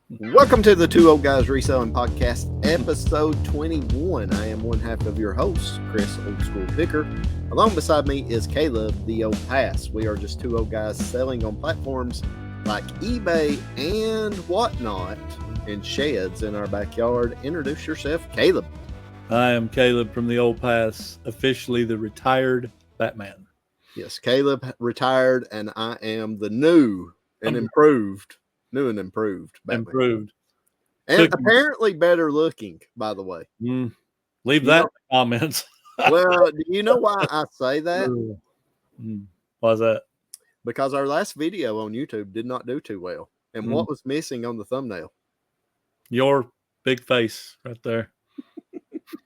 Welcome to the Two Old Guys Reselling Podcast, episode 21. I am one half of your host, Chris Old School Picker. Along beside me is Caleb, the Old Pass. We are just two old guys selling on platforms like eBay and whatnot in sheds in our backyard. Introduce yourself, Caleb. I am Caleb from the Old Pass, officially the retired Batman. Yes, Caleb retired, and I am the new and improved Batman. Improved. And apparently better looking, by the way. Leave that in the comments. Well, do you know why I say that? Why's that? Because our last video on YouTube did not do too well. And what was missing on the thumbnail? Your big face right there.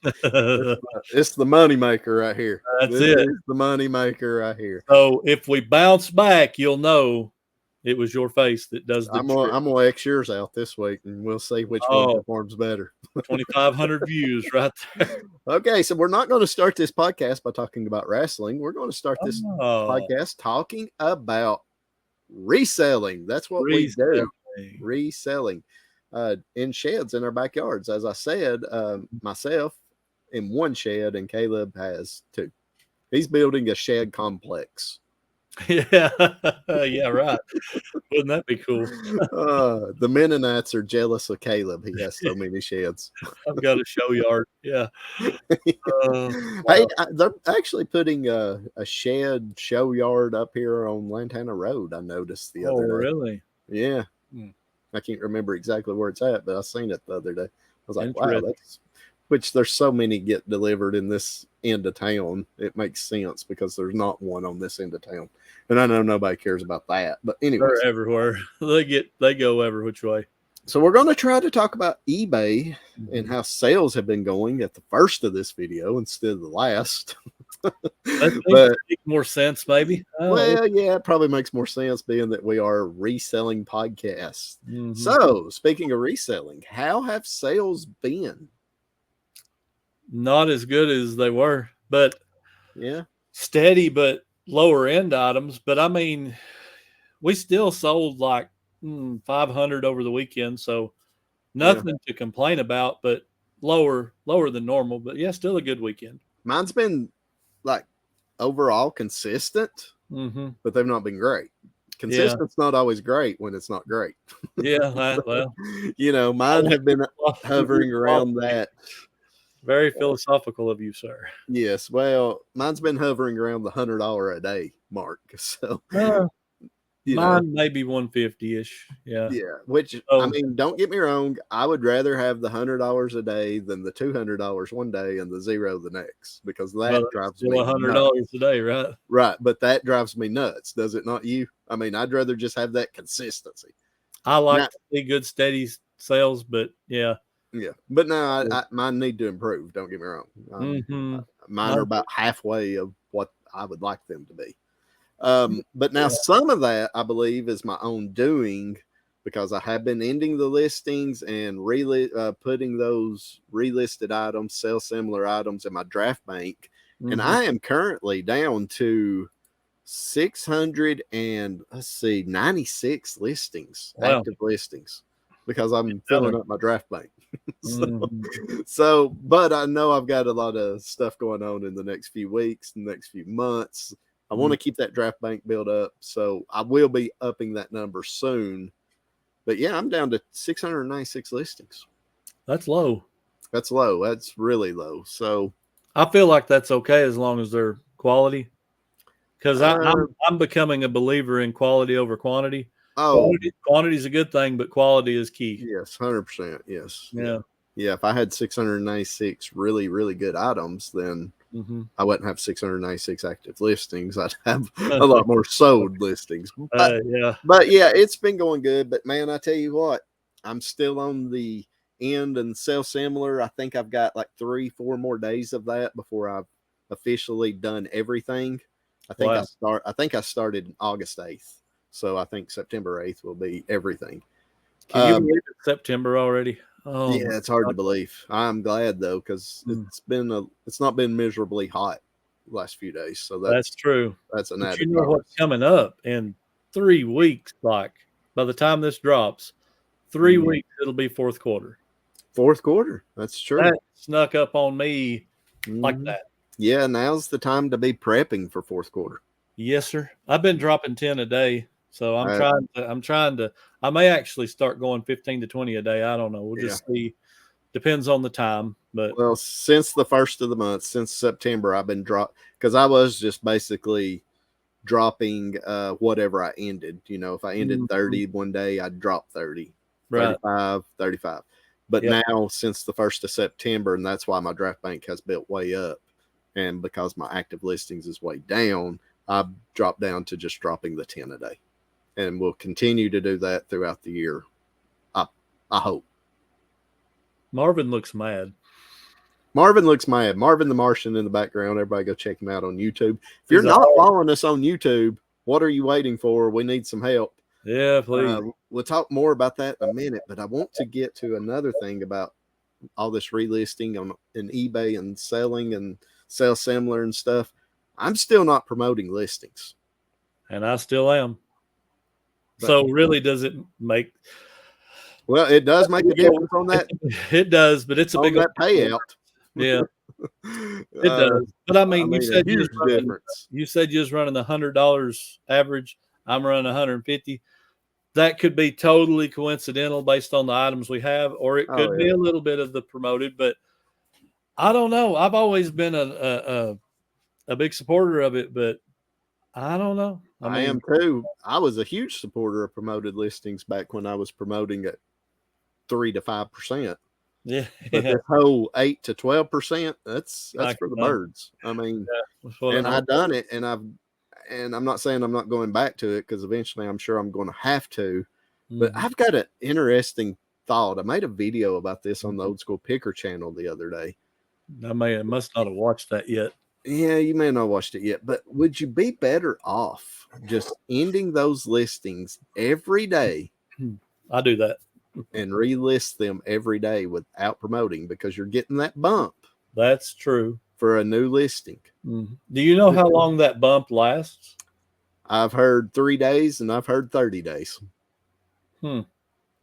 It's the money maker right here. This is the money maker right here. So if we bounce back, you'll know it was your face that does the I'm gonna X yours out this week, and we'll see which one performs better. 2,500 views right there. Okay, so we're not going to start this podcast by talking about wrestling. We're going to start this podcast talking about reselling. That's what we do. Reselling in sheds in our backyards. As I said, myself in one shed, and Caleb has two. He's building a shed complex. Yeah, right. Wouldn't that be cool? The Mennonites are jealous of Caleb. He has so many sheds. I've got a show yard. Yeah. Hey, they're actually putting a shed show yard up here on Lantana Road. I noticed the other day. Oh, really? Yeah. I can't remember exactly where it's at, but I seen it the other day. I was like, wow, which there's so many get delivered in this end of town. It makes sense because there's not one on this end of town. And I know nobody cares about that, but anyway, they're everywhere. They go every which way. So we're going to try to talk about eBay and how sales have been going at the first of this video instead of the last. That makes more sense, maybe. Well, yeah, it probably makes more sense being that we are a reselling podcast. So speaking of reselling, how have sales been? Not as good as they were, but yeah, steady, but lower end items. But I mean, we still sold like 500 over the weekend, so nothing to complain about, but lower than normal. But yeah, still a good weekend. Mine's been like overall consistent, but they've not been great. Consistent's not always great when it's not great. Yeah, well, mine have been hovering around that. Very philosophical of you, sir. Yes. Well, mine's been hovering around the $100 a day mark. So, mine maybe 150-ish. Yeah. Yeah. Which, I mean, don't get me wrong. I would rather have the $100 a day than the $200 one day and the zero the next, because that drives me $100 nuts. a day, right? Right. But that drives me nuts. Does it not you? I mean, I'd rather just have that consistency. I like to see good, steady sales, but yeah. Yeah, but no, mine need to improve. Don't get me wrong. Mine are about halfway of what I would like them to be. But now some of that, I believe, is my own doing, because I have been ending the listings and putting those relisted items, sell similar items in my draft bank. And I am currently down to 96 listings, active listings, because I'm filling up my draft bank. But I know I've got a lot of stuff going on in the next few weeks, the next few months. I want to keep that draft bank built up, so I will be upping that number soon. But yeah, I'm down to 696 listings. That's low. That's low. That's really low. So I feel like that's okay as long as they're quality, because I'm becoming a believer in quality over quantity. Quantity is a good thing, but quality is key. Yes, 100%. Yes. Yeah. If I had 696 really, really good items, then I wouldn't have 696 active listings. I'd have a lot more sold listings. But yeah, it's been going good. But man, I tell you what, I'm still on the end and sell similar. I think I've got like 3-4 more days of that before I've officially done everything. I think I started August 8th. So I think September 8th will be everything. Can you believe it's September already? Oh, yeah, it's hard to believe. I'm glad though, because it's not been miserably hot the last few days. So that's true. That's an added. What's coming up in 3 weeks? Like by the time this drops, 3 weeks, it'll be fourth quarter. Fourth quarter. That's true. That snuck up on me like that. Yeah, now's the time to be prepping for fourth quarter. Yes, sir. I've been dropping 10 a day, so I'm trying to. I may actually start going 15 to 20 a day. I don't know. We'll just see. Depends on the time. But well, since the first of the month, since September, I've been because I was just basically dropping whatever I ended. You know, if I ended 30 one day, I'd drop 30, 35. But now, since the 1st of September, and that's why my draft bank has built way up, and because my active listings is way down, I've dropped down to just dropping the 10 a day. And we'll continue to do that throughout the year. I hope. Marvin looks mad. Marvin the Martian in the background. Everybody go check him out on YouTube. If you're not following us on YouTube, what are you waiting for? We need some help. Yeah, please. We'll talk more about that in a minute, but I want to get to another thing about all this relisting in eBay and selling and sell similar and stuff. I'm still not promoting listings. And I still am. So really, does it make... Well, it does make a difference on that. It does, but it's a big payout. Yeah, it does. But I mean, you said you was running $100 average. I'm running $150. That could be totally coincidental based on the items we have, or it could be a little bit of the promoted. But I don't know. I've always been a big supporter of it, but I don't know. I am too. I was a huge supporter of promoted listings back when I was promoting at 3 to 5%. Yeah, but this whole 8 to 12%, that's for the birds. I mean, and I've done it, and I'm not saying I'm not going back to it, because eventually I'm sure I'm going to have to. But I've got an interesting thought. I made a video about this on the Old School Picker channel the other day. I must not have watched that yet. Yeah, you may not have watched it yet, but would you be better off just ending those listings every day? I do that. And relist them every day without promoting, because you're getting that bump. That's true. For a new listing. Do you know how long that bump lasts? I've heard 3 days, and I've heard 30 days.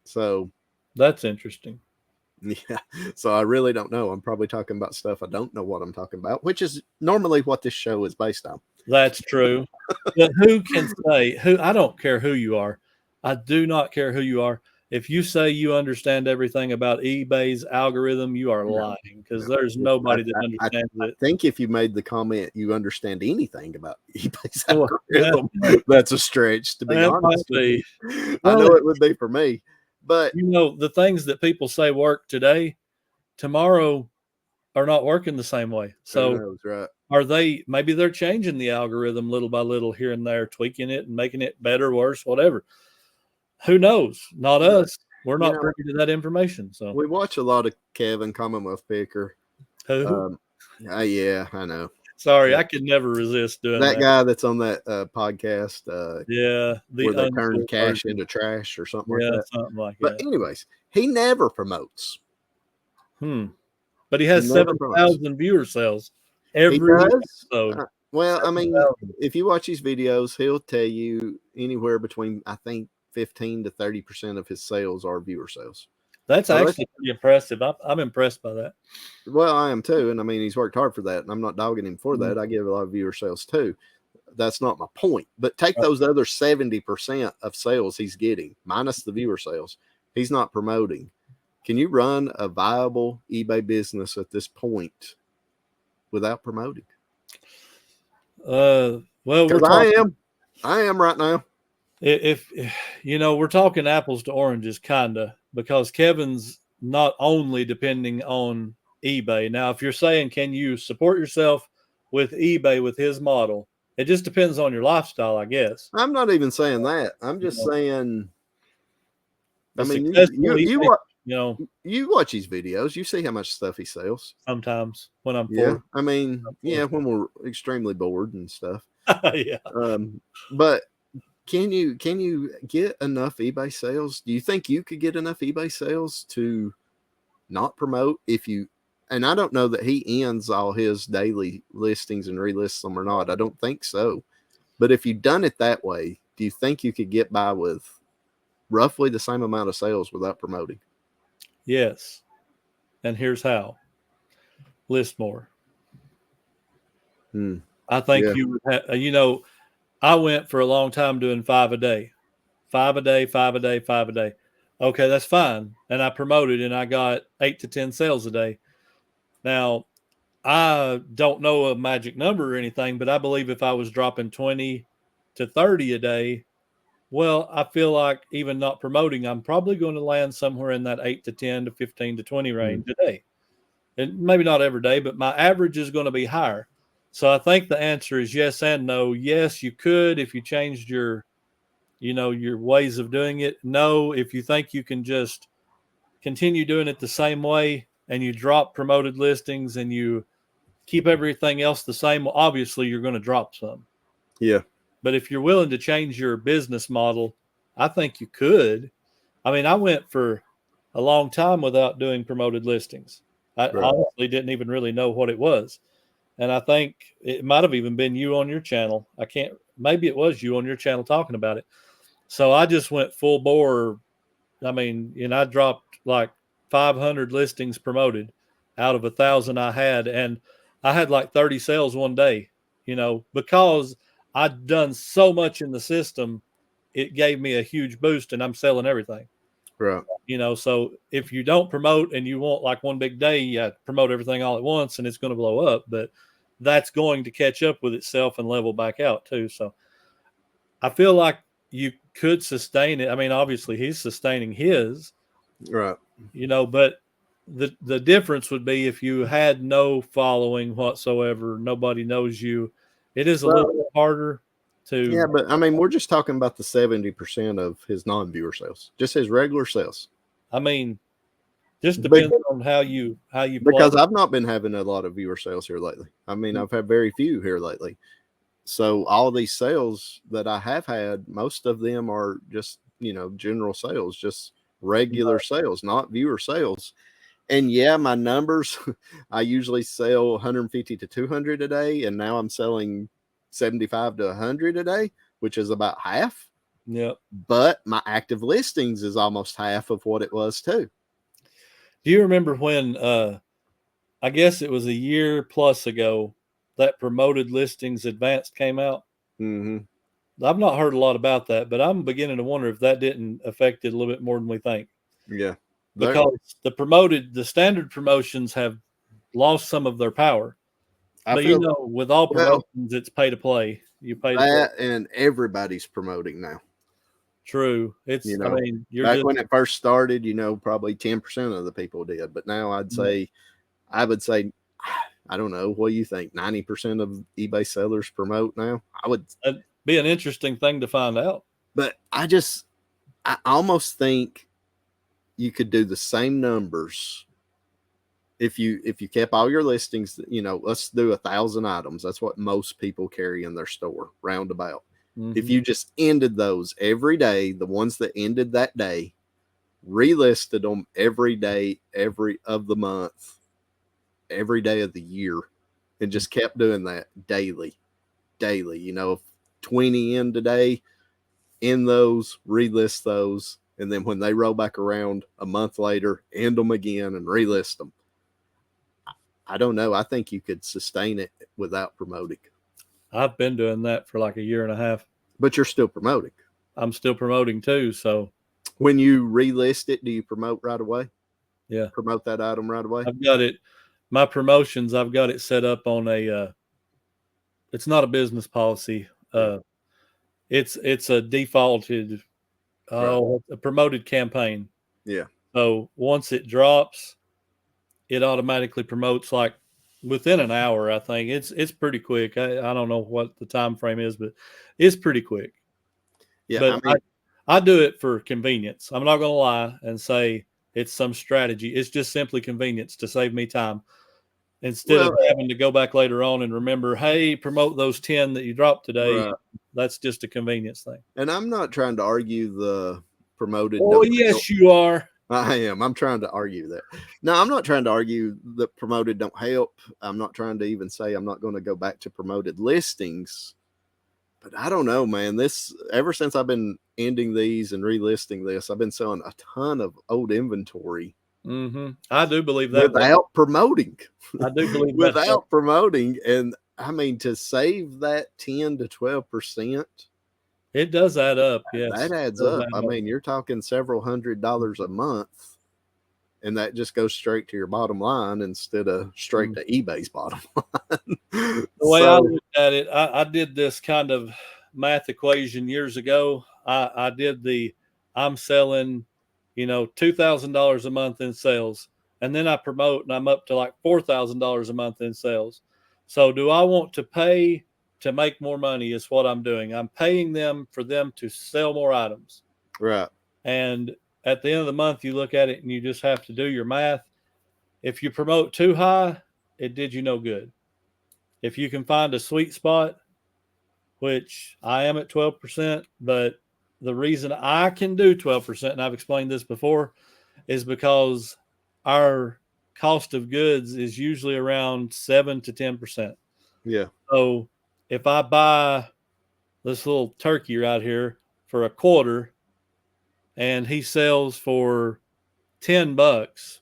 So that's interesting. Yeah. So I really don't know. I'm probably talking about stuff I don't know what I'm talking about, which is normally what this show is based on. That's true. But who can say I don't care who you are. I do not care who you are. If you say you understand everything about eBay's algorithm, you are lying, because there's nobody that understands it. I think if you made the comment you understand anything about eBay's algorithm, that's a stretch, to be honest. I know it would be for me. But the things that people say work today, tomorrow are not working the same way. So maybe they're changing the algorithm little by little here and there, tweaking it and making it better, worse, whatever. Who knows? Not us. We're not privy to that information. So we watch a lot of Kevin, Commonwealth Picker. Who? Yeah, I know. Sorry, I could never resist doing that. That guy that's on that podcast. Where they turn cash into trash or something like that. Something like that. But anyways, he never promotes. But he has 7,000 viewer sales every episode. Well, I mean, if you watch his videos, he'll tell you anywhere between, I think, 15 to 30% of his sales are viewer sales. That's actually pretty impressive. I'm impressed by that. Well, I am too. And I mean, he's worked hard for that. And I'm not dogging him for that. I give a lot of viewer sales too. That's not my point. But take those other 70% of sales he's getting, minus the viewer sales, he's not promoting. Can you run a viable eBay business at this point without promoting? Well, I am right now. If we're talking apples to oranges, kinda, because Kevin's not only depending on eBay. Now, if you're saying, can you support yourself with eBay with his model? It just depends on your lifestyle, I guess. I'm not even saying that. I'm just saying. I mean, you watch his videos. You see how much stuff he sells. Sometimes when I'm bored. I mean, when we're extremely bored and stuff. Yeah. But can you get enough eBay sales? Do you think you could get enough eBay sales to not promote and I don't know that he ends all his daily listings and relists them or not. I don't think so. But if you've done it that way, do you think you could get by with roughly the same amount of sales without promoting. Yes. And here's how. List more. I think you would have, I went for a long time doing 5 a day. 5 a day, 5 a day, 5 a day. Okay, that's fine. And I promoted and I got 8 to 10 sales a day. Now, I don't know a magic number or anything, but I believe if I was dropping 20 to 30 a day, well, I feel like even not promoting, I'm probably going to land somewhere in that 8 to 10 to 15 to 20 range a day. And maybe not every day, but my average is going to be higher. So I think the answer is yes and no. Yes, you could if you changed your ways of doing it. No, if you think you can just continue doing it the same way and you drop promoted listings and you keep everything else the same, well, obviously you're going to drop some. Yeah. But if you're willing to change your business model, I think you could. I mean, I went for a long time without doing promoted listings. I honestly didn't even really know what it was. And I think it might have even been you on your channel. Maybe it was you on your channel talking about it. So I just went full bore. I mean, I dropped like 500 listings promoted out of 1,000 I had. And I had like 30 sales one day, because I'd done so much in the system, it gave me a huge boost and I'm selling everything. Right. So if you don't promote and you want like one big day, you promote everything all at once and it's going to blow up, but that's going to catch up with itself and level back out too. So I feel like you could sustain it. I mean, obviously he's sustaining his, right. But the difference would be if you had no following whatsoever, nobody knows you. It is a little bit harder to. Yeah, but I mean, we're just talking about the 70% of his non-viewer sales, just his regular sales. I mean, just depends on how you because I've not been having a lot of viewer sales here lately. I mean, I've had very few here lately. So all these sales that I have had, most of them are just, general sales, just regular sales, not viewer sales. And yeah, my numbers, I usually sell 150 to 200 a day. And now I'm selling 75 to 100 a day, which is about half. Yeah. But my active listings is almost half of what it was too. Do you remember when, I guess it was a year plus ago, that promoted listings advanced came out? Mm-hmm. I've not heard a lot about that, but I'm beginning to wonder if that didn't affect it a little bit more than we think. Yeah. Because the standard promotions have lost some of their power. But with all promotions, it's pay to play. You pay that, and everybody's promoting now. True. It's back when it first started, probably 10% of the people did, but now I would say, I don't know. What do you think? 90% of eBay sellers promote now? That'd be an interesting thing to find out. But I almost think you could do the same numbers if you kept all your listings. Let's do 1,000 items. That's what most people carry in their store, roundabout. Mm-hmm. If you just ended those every day, the ones that ended that day, relisted them every day, every of the month, every day of the year, and just kept doing that daily. If 20 in today, in those, relist those, and then when they roll back around a month later, end them again and relist them. I don't know. I think you could sustain it without promoting. I've been doing that for like a year and a half. But you're still promoting. I'm still promoting too. So when you relist it, do you promote right away? Yeah. Promote that item right away? I've got it. My promotions, I've got it set up on it's not a business policy. It's a defaulted, a promoted campaign. Yeah. So once it drops, it automatically promotes like within an hour. I think it's pretty quick. I don't know what the time frame is, but it's pretty quick. Yeah. But I do it for convenience. I'm not going to lie and say it's some strategy. It's just simply convenience to save me time. Instead of having to go back later on and remember, hey, promote those 10 that you dropped today. Right. That's just a convenience thing. And I'm not trying to argue the promoted. Oh, yes, you are. I am. I'm trying to argue that. No, I'm not trying to argue that promoted don't help. I'm not trying to even say I'm not going to go back to promoted listings. But I don't know, man. This, ever since I've been ending these and relisting this, I've been selling a ton of old inventory. Mm-hmm. I do believe that without promoting. I do believe without promoting, and I mean, to save that 10 to 12%, it does add up. Yes, that adds up. I mean, you're talking several $100s a month, and that just goes straight to your bottom line instead of straight to eBay's bottom line. The way I looked at it, I did this kind of math equation years ago. I did I'm selling, $2,000 a month in sales, and then I promote and I'm up to like $4,000 a month in sales. So do I want to pay to make more money is what I'm doing. I'm paying them for them to sell more items. Right. And at the end of the month, you look at it and you just have to do your math. If you promote too high, it did you no good. If you can find a sweet spot, which I am at 12%, but the reason I can do 12%, and I've explained this before, is because our cost of goods is usually around 7 to 10%. Yeah. So if I buy this little turkey right here for a quarter and he sells for $10,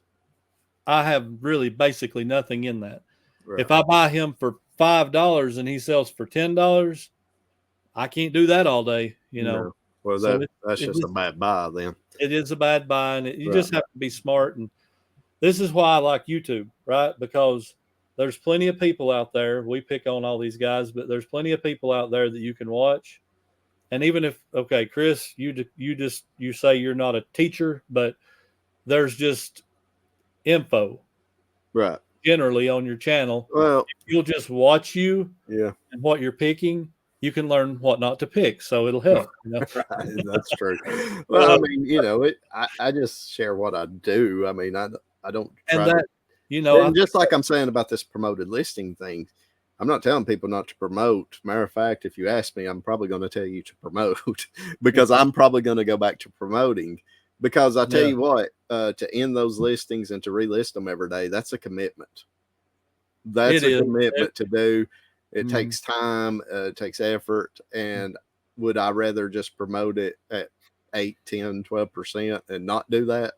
I have really basically nothing in that. Right. If I buy him for $5 and he sells for $10, I can't do that all day, No. Well, that's just a bad buy then. It is a bad buy, and you just have to be smart. And this is why I like YouTube, right? Because there's plenty of people out there. We pick on all these guys, but there's plenty of people out there that you can watch. And even if, okay, Chris, you say you're not a teacher, but there's just info, right? Generally on your channel. Well, if you'll just watch you, and what you're picking, you can learn what not to pick. So it'll help. Right, that's true. Well, I mean, I just share what I do. I mean, I don't try and just like I'm saying about this promoted listing thing, I'm not telling people not to promote. Matter of fact, if you ask me, I'm probably going to tell you to promote because I'm probably going to go back to promoting. Because I tell you what, to end those listings and to relist them every day, that's a commitment. That's a commitment to do. It takes time, it takes effort. And would I rather just promote it at 8, 10, 12% and not do that?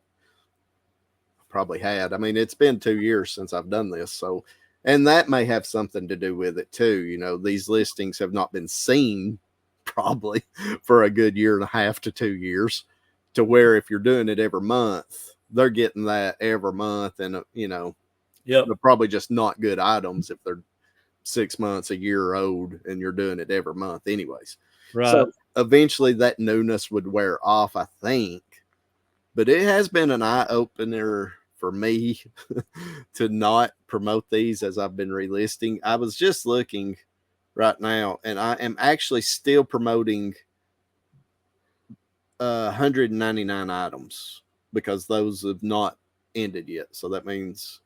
Probably had. I mean, it's been 2 years since I've done this. So, and that may have something to do with it too. These listings have not been seen probably for a good year and a half to 2 years, to where if you're doing it every month, they're getting that every month. And, they're probably just not good items if they're 6 months, a year old, and you're doing it every month anyways. Right. So eventually that newness would wear off, I think. But it has been an eye opener for me to not promote these as I've been relisting. I was just looking right now, and I am actually still promoting 199 items because those have not ended yet. So that means,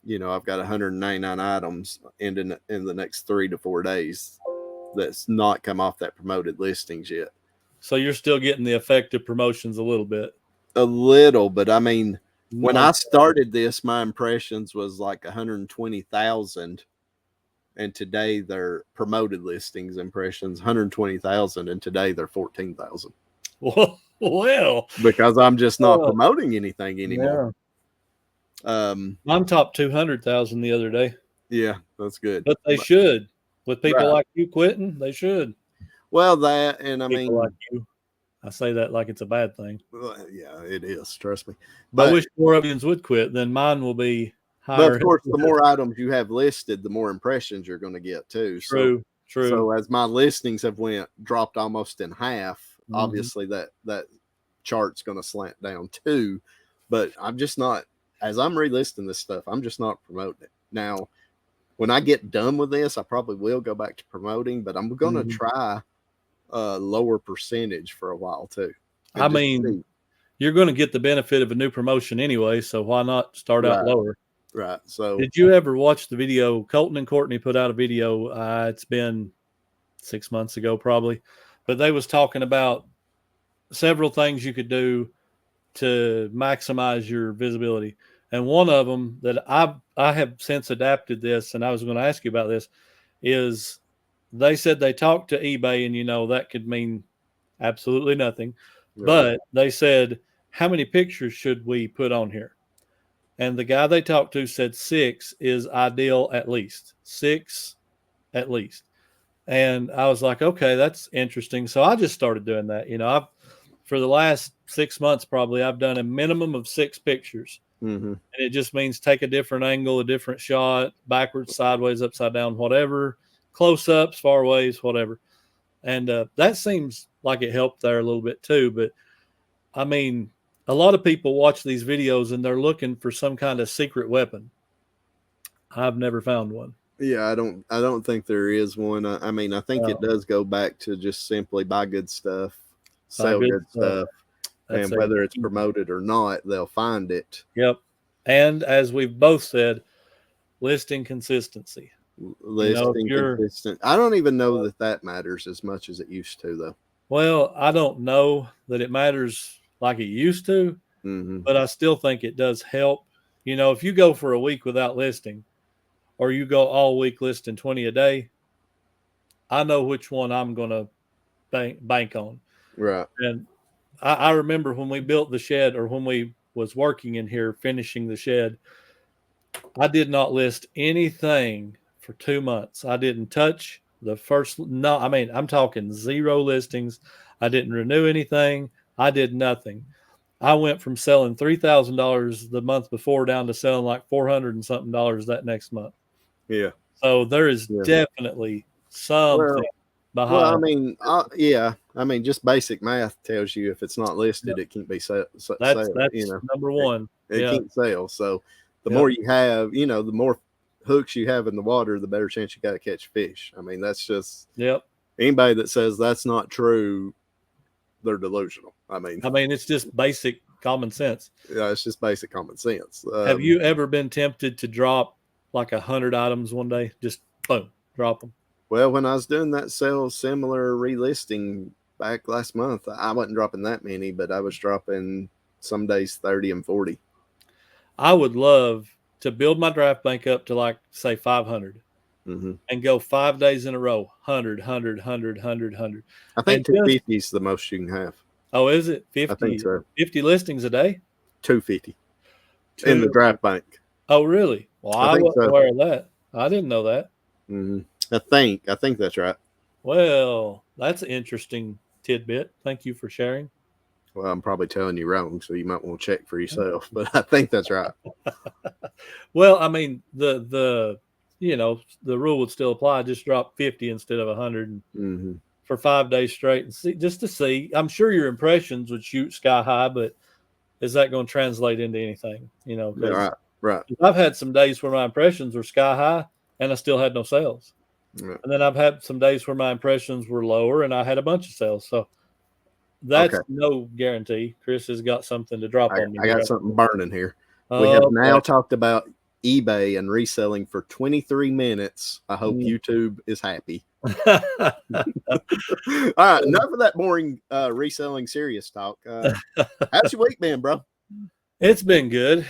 I've got 199 items ending in the next 3 to 4 days that's not come off that promoted listings yet. So you're still getting the effective promotions a little bit. A little, but I mean, when I started this, my impressions was like 120,000. And today they're promoted listings impressions, 120,000. And today they're 14,000. Well, because I'm just not promoting anything anymore. Yeah. I'm top 200,000 the other day. Yeah, that's good. But they should. With people like you quitting, they should. Well, that, and I mean, like you. I say that like it's a bad thing. Well, yeah, it is. Trust me. But I wish more of you would quit. Then mine will be higher. But of course, the more items you have listed, the more impressions you're going to get too. True. So as my listings have dropped almost in half, obviously that chart's going to slant down too. But I'm just not, as I'm relisting this stuff, I'm just not promoting it. Now, when I get done with this, I probably will go back to promoting, but I'm going to try a lower percentage for a while too. I mean, you're going to get the benefit of a new promotion anyway, so why not start out lower? Right. So did you ever watch the video? Colton and Courtney put out a video. It's been 6 months ago probably, but they was talking about several things you could do to maximize your visibility. And one of them that I have since adapted this, and I was going to ask you about this, is they said they talked to eBay, and that could mean absolutely nothing. Right. But they said, how many pictures should we put on here? And the guy they talked to said 6 is ideal, at least 6 at least. And I was like, okay, that's interesting. So I just started doing that. For the last 6 months, probably I've done a minimum of 6 pictures. And it just means take a different angle, a different shot, backwards, sideways, upside down, whatever, close ups, far ways, whatever. And that seems like it helped there a little bit too. But I mean, a lot of people watch these videos and they're looking for some kind of secret weapon. I've never found one. Yeah, I don't think there is one. I mean, I think it does go back to just simply buy good stuff, sell good stuff. And whether it's promoted or not, they'll find it. Yep. And as we've both said, listing consistency. Listing consistent. I don't even know that matters as much as it used to, though. Well, I don't know that it matters like it used to, but I still think it does help. If you go for a week without listing, or you go all week listing 20 a day, I know which one I'm going to bank on. Right. And I remember when we built the shed, or when we was working in here finishing the shed, I did not list anything for 2 months. I didn't touch I'm talking 0 listings. I didn't renew anything. I did nothing. I went from selling $3,000 the month before down to selling like $400 and something that next month. Yeah. So there is definitely something behind. Well, I mean, just basic math tells you if it's not listed, it can't be sold. That's number one. It can't sell. So the more you have, the more hooks you have in the water, the better chance you got to catch fish. I mean, that's just anybody that says that's not true, they're delusional. I mean, it's just basic common sense. Yeah, it's just basic common sense. Have you ever been tempted to drop like 100 items one day? Just boom, drop them. Well, when I was doing that similar relisting back last month, I wasn't dropping that many, but I was dropping some days 30 and 40. I would love to build my draft bank up to like, say, 500 and go 5 days in a row, 100, 100, 100, 100, 100. I think 250 is the most you can have. Oh, is it? 50? I think so. 50 listings a day? 250 in the draft bank. Oh, really? Well, I wasn't aware of that. I didn't know that. I think that's right. Well, that's an interesting tidbit. Thank you for sharing. Well, I'm probably telling you wrong, so you might want to check for yourself, but I think that's right. Well, I mean, the rule would still apply. Just drop 50 instead of 100 for 5 days straight and see. I'm sure your impressions would shoot sky high, but is that going to translate into anything? Right. I've had some days where my impressions were sky high and I still had no sales. Right. And then I've had some days where my impressions were lower and I had a bunch of sales. So that's no guarantee. Chris has got something to drop on me. I got something burning here. We have now talked about eBay and reselling for 23 minutes. I hope YouTube is happy. All right, enough of that boring reselling serious talk. How's your week been, bro? It's been good.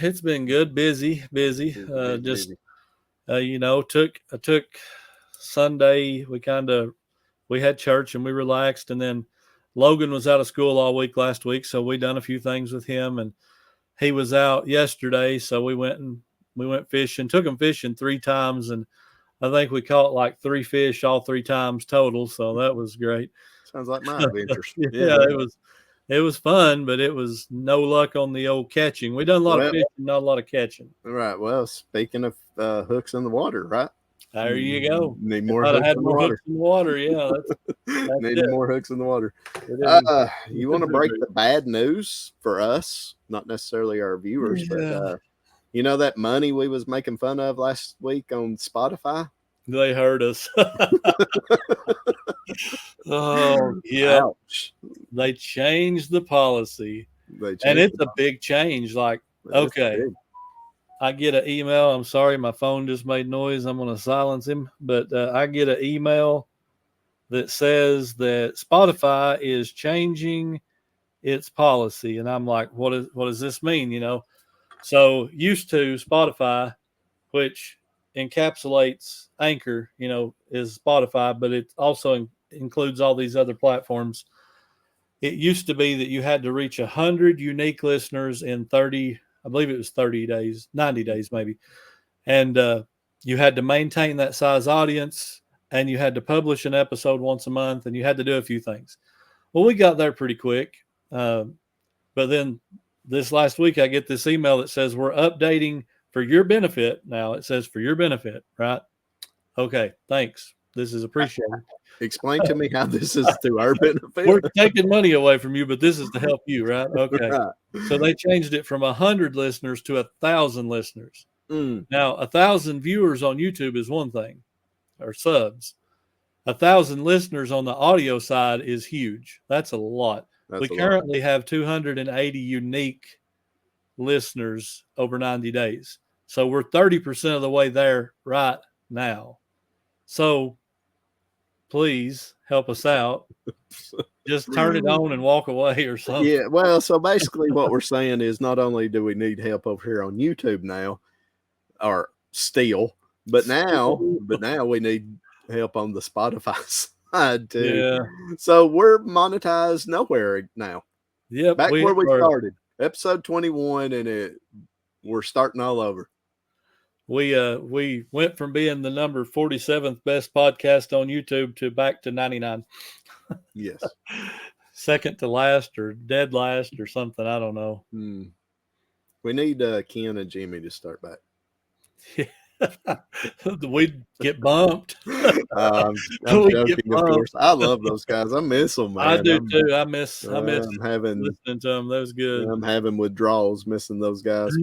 Busy. I took Sunday. We had church and we relaxed, and then Logan was out of school all week last week, so we done a few things with him, and he was out yesterday, so we went fishing. Took him fishing 3 times, and I think we caught like 3 fish all 3 times total, so that was great. Sounds like my adventures. Yeah, it was fun, but it was no luck on the old catching. We done a lot of fishing, not a lot of catching. Right. Well, speaking of hooks in the water, right? There you go. Need more hooks in the water. Yeah. Need more hooks in the water. You want to break the bad news for us, not necessarily our viewers, but that money we was making fun of last week on Spotify? They heard us. Oh, yeah. Ouch. They changed the policy. And it's a big change. Like, okay, I get an email. I'm sorry, my phone just made noise. I'm going to silence him. But I get an email that says that Spotify is changing its policy. And I'm like, what does this mean? So used to Spotify, which encapsulates Anchor, is Spotify, but it also includes all these other platforms. It used to be that you had to reach 100 unique listeners in 30, I believe it was 30 days, 90 days maybe. And you had to maintain that size audience, and you had to publish an episode once a month, and you had to do a few things. Well, we got there pretty quick. But then this last week, I get this email that says, we're updating for your benefit. Now it says for your benefit, right? Okay, thanks. This is appreciated. Explain to me how this is to our benefit. We're taking money away from you, but this is to help you, right? Okay. Right. So they changed it from 100 listeners to 1,000 listeners. Now, 1,000 viewers on YouTube is one thing, or subs. 1,000 listeners on the audio side is huge. That's a lot. We currently have 280 unique listeners over 90 days. So we're 30% of the way there right now. So please help us out. Just turn it on and walk away or something. Yeah, well, so basically what we're saying is not only do we need help over here on YouTube now, or still, but now we need help on the Spotify side too. Yeah. So we're monetized nowhere now. Yep. Back where we started. Episode 21, and we're starting all over. We went from being the number 47th best podcast on YouTube to back to 99. Yes. Second to last or dead last or something. I don't know. We need Ken and Jimmy to start back. We'd get bumped. I'm joking, of course. I love those guys. I miss them, man. I do too. I miss listening to them. That was good. I'm having withdrawals missing those guys.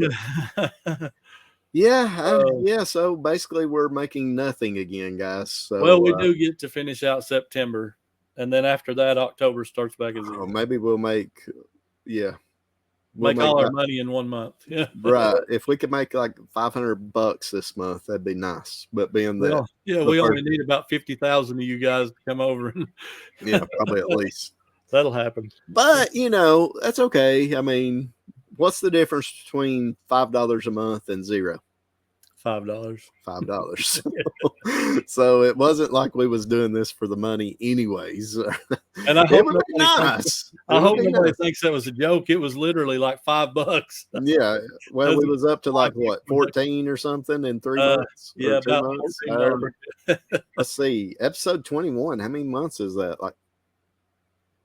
Yeah. So basically, we're making nothing again, guys. So, well, we do get to finish out September, and then after that, October starts back as zero. Maybe we'll make, We'll make all our money in 1 month. Yeah. Right. If we could make like $500 this month, that'd be nice. But being that, we only need about 50,000 of you guys to come over. Yeah, probably at least. That'll happen. But, that's okay. I mean, what's the difference between $5 a month and zero? $5. So it wasn't like we was doing this for the money anyways. And I hope nobody thinks that was a joke. It was literally like $5. Yeah. Well, we was up to like what, 14 or something in 3 months? Yeah, about 14. Let's see. Episode 21. How many months is that? Like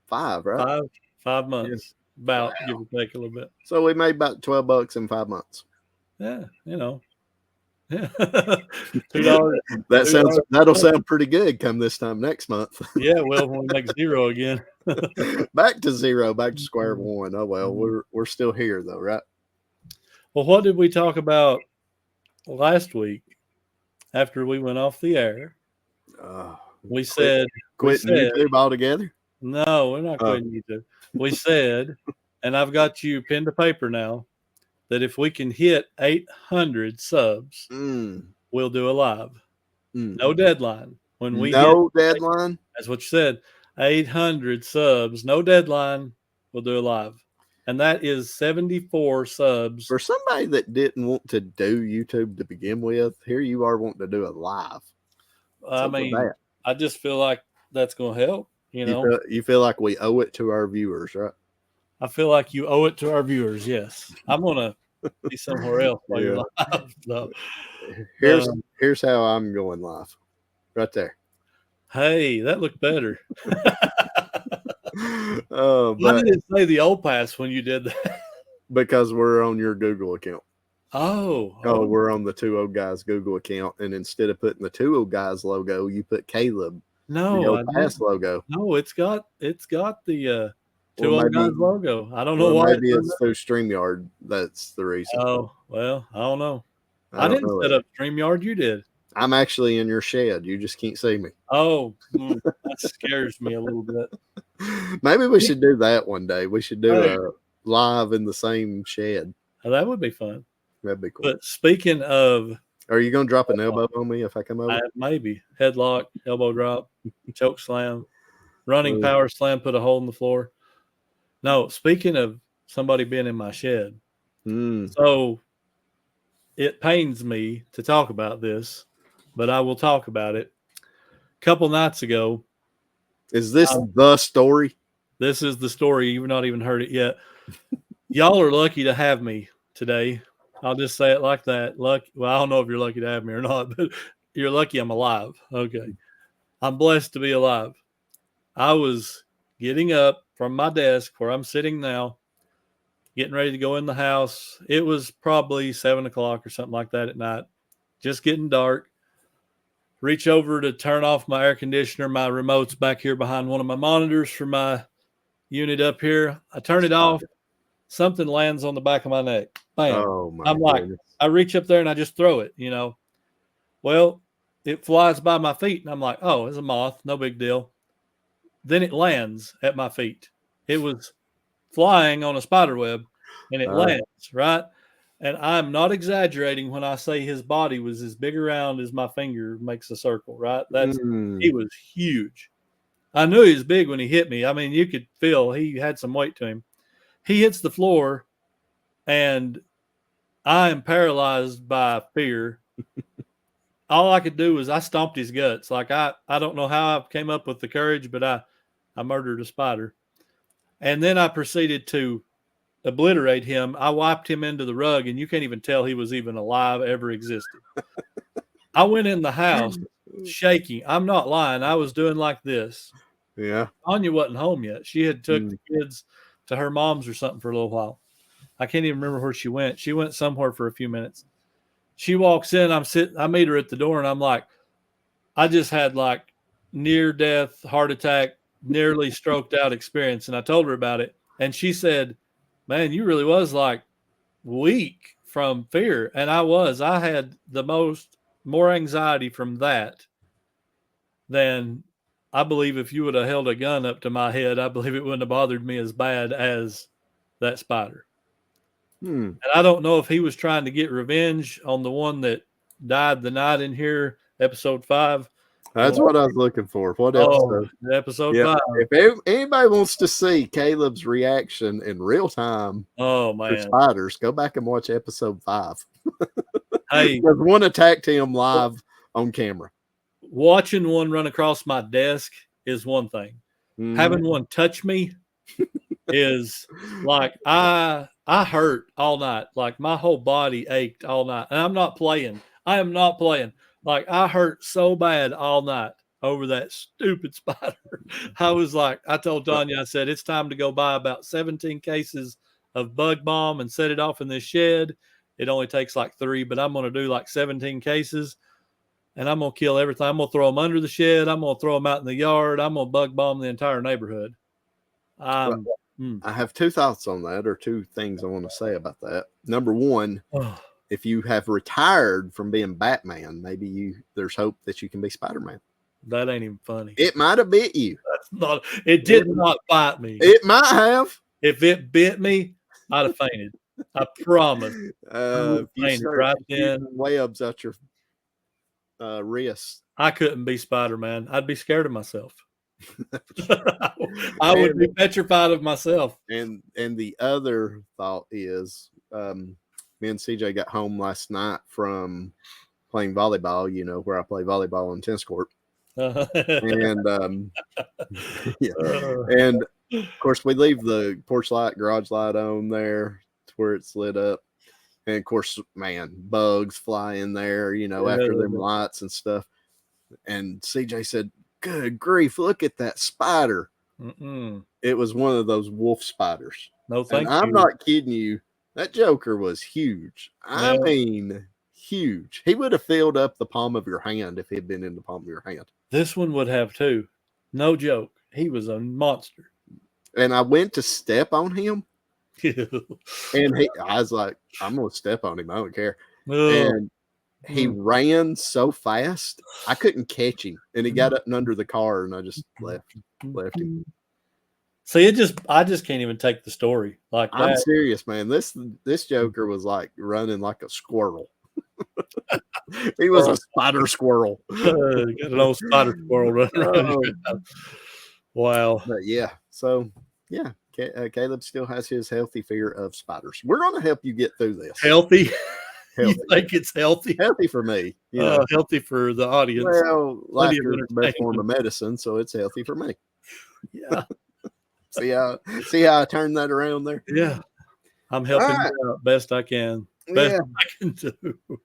5, right? 5 months. Yeah. About, give or take a little bit. So we made about $12 in 5 months. Yeah, Yeah. $2. That'll sound pretty good come this time next month. Yeah, well, when we make zero again. Back to zero, back to square one. Oh well, we're still here though, right? Well, what did we talk about last week after we went off the air? We said quitting YouTube altogether. No, we're not quitting YouTube. We said, and I've got you pen to paper now, that if we can hit 800 subs, we'll do a live. No deadline. Deadline? That's what you said. 800 subs, no deadline, we'll do a live. And that is 74 subs. For somebody that didn't want to do YouTube to begin with, here you are wanting to do a live. I mean, I just feel like that's going to help, You feel like we owe it to our viewers, right? I feel like you owe it to our viewers, yes. I'm going to be somewhere else while you're live. So, here's how I'm going live. Right there. Hey, that looked better. Why did it say the old pass when you did that? Because we're on your Google account. Oh, we're on the Two Old Guys Google account, and instead of putting the Two Old Guys logo, you put Caleb. No, the Old Pass logo. No, it's got the Two Old Guys logo. I don't know why. Maybe it's through StreamYard. That's the reason. Oh, well, I don't know. I didn't set up StreamYard. You did. I'm actually in your shed. You just can't see me. Oh, that scares me a little bit. Maybe we should do that one day. We should do a live in the same shed. Oh, that would be fun. That'd be cool. But speaking of... Are you going to drop an elbow on me if I come over? Maybe. Headlock, elbow drop, choke slam, running power slam, put a hole in the floor. No, speaking of somebody being in my shed. So it pains me to talk about this, but I will talk about it. couple nights ago. Is this the story? This is the story. You've not even heard it yet. Y'all are lucky to have me today. I'll just say it like that. Lucky. Well, I don't know if you're lucky to have me or not, but you're lucky I'm alive. Okay. I'm blessed to be alive. I was getting up from my desk where I'm sitting now, getting ready to go in the house. It was probably 7 o'clock or something like that at night. Just getting dark. Reach over to turn off my air conditioner. My remote's back here behind one of my monitors for my unit up here. I turn it off. Something lands on the back of my neck. Bam. Oh, my I'm like, goodness. I reach up there and I just throw it, you know. Well, it flies by my feet and I'm like, oh, it's a moth. No big deal. Then it lands at my feet. It was flying on a spider web and it lands, right? And I'm not exaggerating when I say his body was as big around as my finger makes a circle, right? He was huge. I knew he was big when he hit me. I mean, you could feel he had some weight to him. He hits the floor and I am paralyzed by fear. All I could do was I stomped his guts. Like I don't know how I came up with the courage, but I murdered a spider. And then I proceeded to obliterate him. I wiped him into the rug, and you can't even tell he was even alive, ever existed. I went in the house shaking. I'm not lying. I was doing like this. Yeah. Anya wasn't home yet. She had took the kids to her mom's or something for a little while. I can't even remember where she went. She went somewhere for a few minutes. She walks in. I meet her at the door, and I'm like, I just had like near death, heart attack, nearly stroked out experience. And I told her about it. And she said, man, you really was like weak from fear. And I was. I had more anxiety from that than I believe if you would have held a gun up to my head, I believe it wouldn't have bothered me as bad as that spider. And I don't know if he was trying to get revenge on the one that died the night in here, episode 5. That's what I was looking for. What episode? Episode 5. If anybody wants to see Caleb's reaction in real time for spiders, go back and watch episode 5. Hey, there's one attacked him live on camera. Watching one run across my desk is one thing. Having one touch me is like I hurt all night. Like my whole body ached all night. And I'm not playing. I am not playing. Like I hurt so bad all night over that stupid spider. I was like, I told Tanya, I said, it's time to go buy about 17 cases of bug bomb and set it off in this shed. It only takes like 3, but I'm going to do like 17 cases and I'm going to kill everything. I'm going to throw them under the shed. I'm going to throw them out in the yard. I'm going to bug bomb the entire neighborhood. I have 2 thoughts on that, or 2 things I want to say about that. Number one, if you have retired from being Batman, maybe there's hope that you can be Spider-Man. That ain't even funny. It might have bit you. It did not bite me. It might have. If it bit me, I'd have fainted. I promise. If you start right then, webs out your wrist. I couldn't be Spider-Man. I'd be scared of myself. I would be petrified of myself. And the other thought is, me and CJ got home last night from playing volleyball, where I play volleyball on tennis court. And and of course we leave the porch light, garage light on there to where it's lit up. And of course, man, bugs fly in there, after them lights and stuff. And CJ said, good grief, look at that spider. It was one of those wolf spiders. No, thank you. I'm not kidding you. That joker was huge. I mean, huge. He would have filled up the palm of your hand if he'd been in the palm of your hand. This one would have too. No joke. He was a monster. And I went to step on him. And I was like, I'm going to step on him. I don't care. And he ran so fast, I couldn't catch him. And he got up and under the car, and I just left him. See, I just can't even take the story like that. I'm serious, man. This joker was like running like a squirrel. He was a spider squirrel. Got an old spider squirrel running around. Wow. But yeah, so yeah, Caleb still has his healthy fear of spiders. We're going to help you get through this. Healthy? healthy. You think it's healthy? Healthy for me. You know. Healthy for the audience. Well, laughter is the best form of medicine, so it's healthy for me. Yeah. See how I turned that around there? Yeah. I'm helping you out best I can. Best I can do.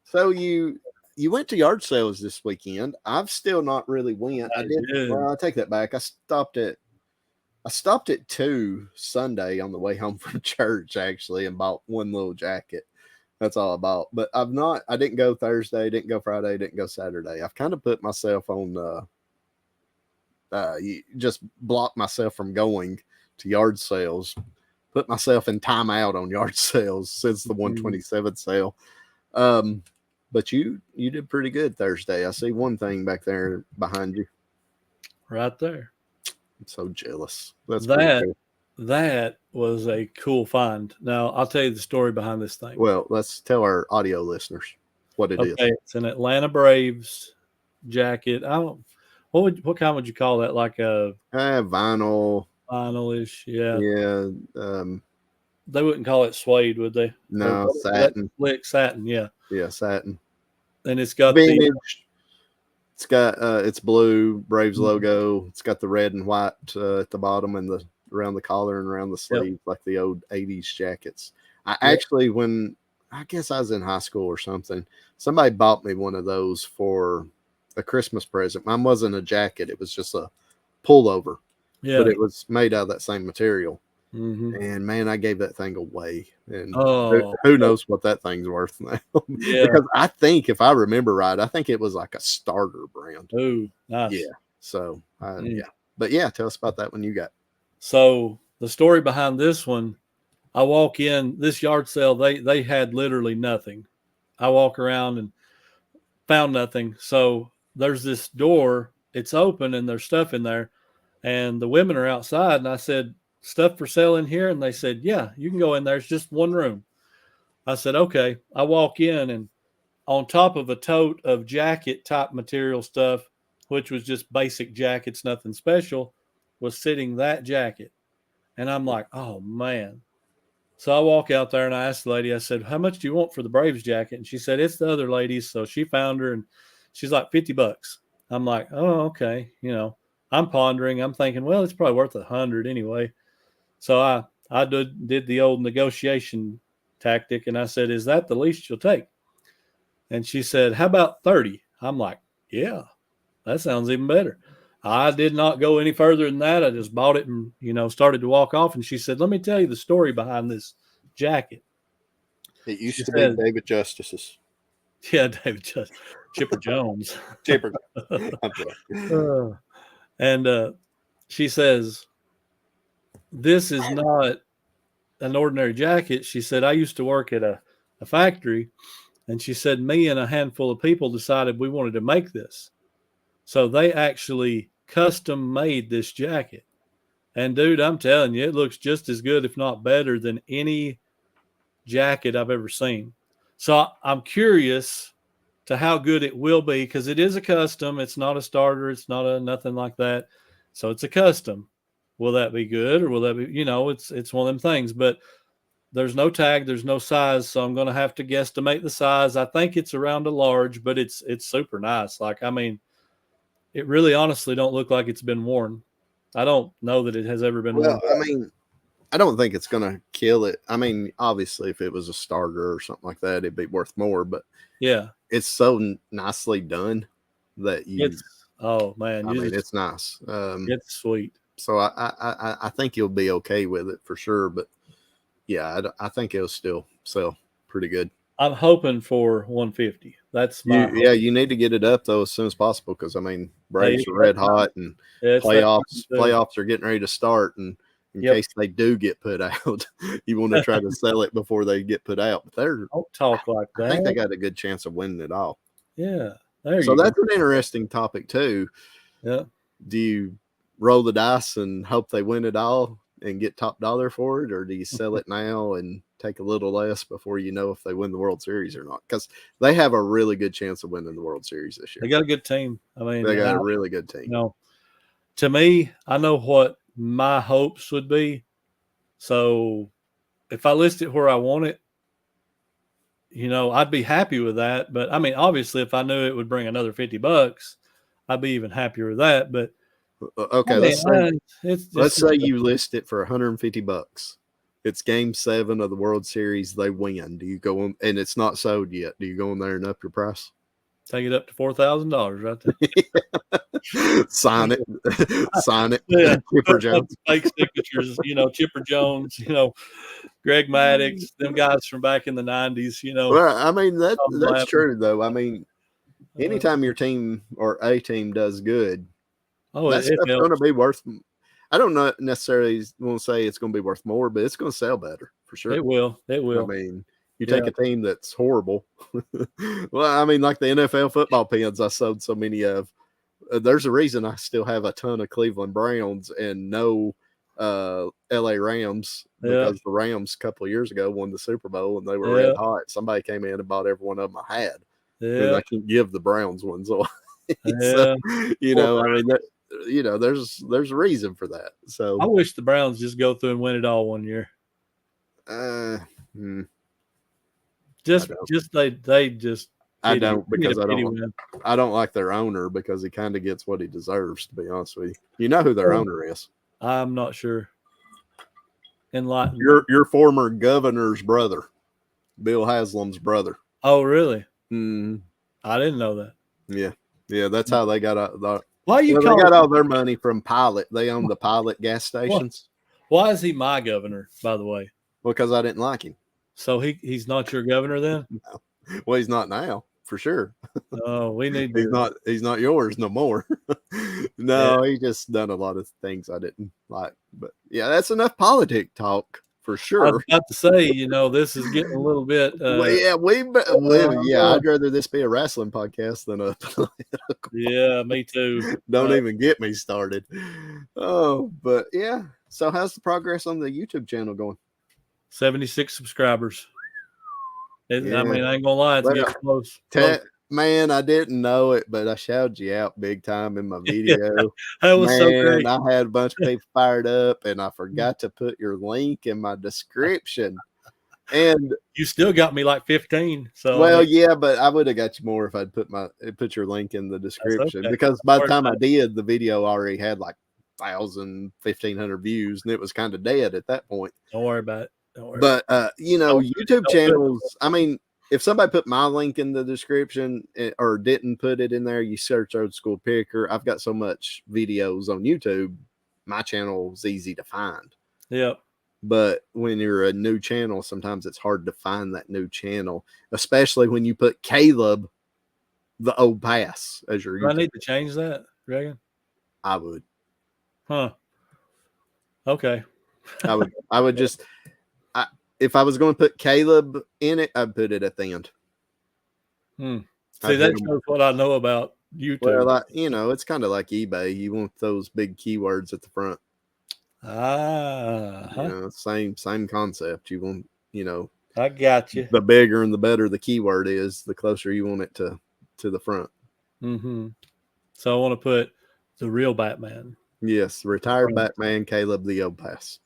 So you went to yard sales this weekend. I've still not really went. I did. Well, I take that back. I stopped at 2 Sunday on the way home from church, actually, and bought one little jacket. That's all I bought. But I didn't go Thursday, didn't go Friday, didn't go Saturday. I've kind of put myself on, just blocked myself from going to yard sales, put myself in timeout on yard sales since the 127 sale. But you did pretty good Thursday. I see one thing back there behind you. Right there. I'm so jealous. That was a cool find. Now, I'll tell you the story behind this thing. Well, let's tell our audio listeners what it is. Okay, it's an Atlanta Braves jacket. What kind would you call that? Like a vinyl-ish, yeah. Yeah. They wouldn't call it suede, would they? No, satin. Slick satin, yeah. Yeah, satin. And it's got vintage. It's got it's blue Braves logo. It's got the red and white at the bottom and around the collar and around the sleeve, like the old 80s jackets. Actually, when I guess I was in high school or something, somebody bought me one of those for a Christmas present. Mine wasn't a jacket; it was just a pullover. Yeah, but it was made out of that same material. And man, I gave that thing away. And who knows what that thing's worth now? Yeah. Because I think, if I remember right, I think it was like a starter brand. Oh, nice. Yeah. So, yeah. But yeah, tell us about that one you got. So the story behind this one, I walk in this yard sale. They had literally nothing. I walk around and found nothing. So there's this door. It's open and there's stuff in there. And the women are outside. And I said, stuff for sale in here? And they said, yeah, you can go in there. It's just one room. I said, okay. I walk in, and on top of a tote of jacket type material stuff, which was just basic jackets, nothing special, was sitting that jacket. And I'm like, oh man. So I walk out there and I asked the lady, I said, how much do you want for the Braves jacket? And she said, it's the other lady's. So she found her and she's like $50. I'm like, oh, okay. You know, I'm pondering. I'm thinking, well, it's probably worth $100 anyway. So I did the old negotiation tactic, and I said, is that the least you'll take? And she said, how about 30? I'm like, yeah, that sounds even better. I did not go any further than that. I just bought it and, started to walk off. And she said, let me tell you the story behind this jacket. It used to be David Justice's. Yeah, David Justice. Chipper Jones. Chipper. And she says, this is not an ordinary jacket. She said, I used to work at a factory, and she said, me and a handful of people decided we wanted to make this. So they actually custom made this jacket. And dude, I'm telling you, it looks just as good, if not better, than any jacket I've ever seen. So I'm curious to how good it will be, because it is a custom. It's not a starter. It's not nothing like that. So it's a custom. Will that be good, or will that be, it's one of them things, but there's no tag, there's no size. So I'm going to have to guesstimate the size. I think it's around a large, but it's super nice. Like, I mean, it really honestly don't look like it's been worn. I don't know that it has ever been worn. I mean, I don't think it's going to kill it. I mean, obviously if it was a starter or something like that, it'd be worth more, but yeah, it's so nicely done that oh man, it's nice. It's sweet. So I think you'll be okay with it for sure. But yeah, I think it'll still sell pretty good. I'm hoping for 150. That's my you need to get it up though as soon as possible, because I mean, Braves are red hot, and playoffs are getting ready to start, and in case they do get put out, you want to try to sell it before they get put out. But don't talk like that. I think they got a good chance of winning it all. Yeah, so that's an interesting topic too. Yeah. Do you roll the dice and hope they win it all and get top dollar for it, or do you sell it now and take a little less before you know if they win the World Series or not? Because they have a really good chance of winning the World Series this year. They got a good team. I mean, they got a really good team. To me, I know what my hopes would be. So if I list it where I want it, I'd be happy with that. But I mean, obviously, if I knew it would bring another $50, I'd be even happier with that. But okay, I mean, let's say you list it for $150. It's Game 7 of the World Series. They win. Do you go on? And it's not sold yet. Do you go in there and up your price? Take it up to $4,000 right there. Sign it. Sign it. Yeah. Chipper Jones. Fake signatures, Chipper Jones, Greg Maddux, them guys from back in the 90s, Well, I mean, that's true, though. I mean, anytime your team or a team does good, that stuff's going to be worth. I don't know necessarily want to say it's going to be worth more, but it's going to sell better for sure. It will. It will. I mean, you take a team that's horrible. Well, I mean, like the NFL football pins I sold so many of. There's a reason I still have a ton of Cleveland Browns and no LA Rams, because the Rams a couple of years ago won the Super Bowl and they were red hot. Somebody came in and bought every one of them I had. Yeah. I can give the Browns ones away. So, I mean, there's a reason for that. So I wish the Browns just go through and win it all one year. I don't, because I don't like their owner, because he kind of gets what he deserves, to be honest with you. You know who their owner is? I'm not sure. Enlighten. Your former governor's brother, Bill Haslam's brother. Oh, really? Mm. I didn't know that. Yeah, that's how they got out. They got all their money from Pilot. They own the Pilot gas stations. Why is he my governor, by the way? Because I didn't like him. So he's not your governor then? No. Well, he's not now, for sure. Oh, we need. He's not yours no more. No, he just done a lot of things I didn't like. But yeah, that's enough politic talk for sure. I was about to say, this is getting a little bit. I'd rather this be a wrestling podcast than a political. Yeah, me too. Don't even get me started. Oh, but yeah. So how's the progress on the YouTube channel going? 76 subscribers. I mean, I ain't gonna lie, it's getting close. Man, I didn't know it, but I shouted you out big time in my video. That was so great. I had a bunch of people fired up, and I forgot to put your link in my description. And you still got me like 15. So but I would have got you more if I'd put your link in the description, because by the time I did, the video already had like 1,000, 1,500 views, and it was kind of dead at that point. Don't worry about it. But YouTube channels, I mean, if somebody put my link in the description or didn't put it in there, you search Old School Picker. I've got so much videos on YouTube, my channel is easy to find. Yeah. But when you're a new channel, sometimes it's hard to find that new channel, especially when you put Caleb the Old Pass as your YouTube. I need to change that, Reagan? I would. Huh. Okay. I would just... If I was going to put Caleb in it, I'd put it at the end. See, that shows what I know about YouTube. Well, it's kind of like eBay. You want those big keywords at the front. Same concept. You want, I got you. The bigger and the better the keyword is, the closer you want it to the front. Mm-hmm. So I want to put the real Batman. Yes, retired Batman, Caleb the Old Pass.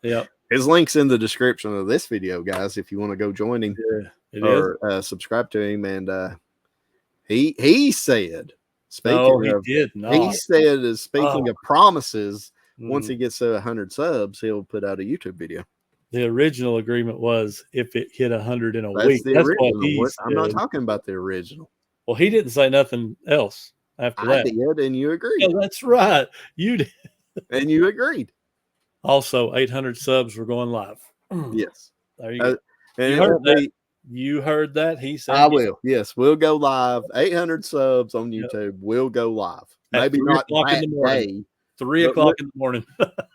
Yep. His link's in the description of this video, guys, if you want to go join him subscribe to him. And he said, he said, speaking of promises, once he gets to 100 subs, he'll put out a YouTube video. The original agreement was if it hit 100 in a That's week. That's what he said. I'm not talking about the original. Well, he didn't say nothing else after that. I did, and you agreed. Yeah, that's right. You did. And you agreed. Also, 800 subs were going live. Yes. There you go. And you heard that. He said, I will. Yes, we'll go live. 800 subs on YouTube. Yep. We'll go live. Maybe not that in the day. 3 o'clock in the morning.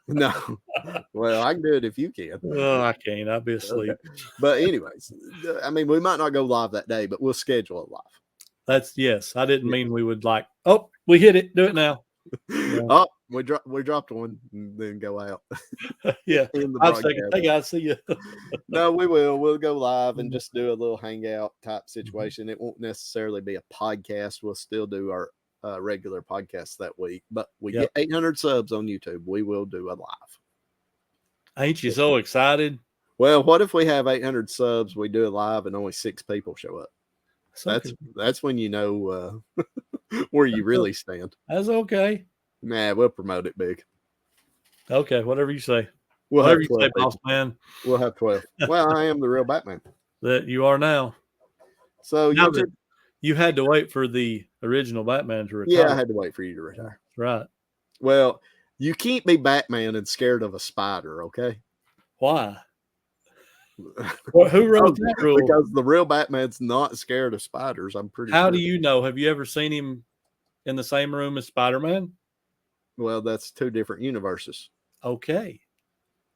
No. Well, I can do it if you can. Oh, I can't. I'll be asleep. Okay. But anyways, I mean, we might not go live that day, but we'll schedule it live. Yes. I didn't mean we would we hit it. Do it now. Yeah. Oh, we dropped one and then go out. Yeah. I was thinking, hey guys, see you. No, we will. We'll go live and just do a little hangout type situation. It won't necessarily be a podcast. We'll still do our regular podcast that week, but we get 800 subs on YouTube. We will do a live. Ain't you so excited? Well, what if we have 800 subs, we do it live, and only 6 people show up? That's when you know where you really stand. That's okay. Nah, we'll promote it big. Okay, whatever you say. Whatever you say, boss man. We'll have 12. Well, I am the real Batman. That you are now. So you had to wait for the original Batman to retire. Yeah, I had to wait for you to retire. Right. Well, you can't be Batman and scared of a spider, okay? Why? Well, who wrote that rule? Because the real Batman's not scared of spiders. I'm pretty sure. How do you know? Have you ever seen him in the same room as Spider-Man? Well, that's 2 different universes. Okay.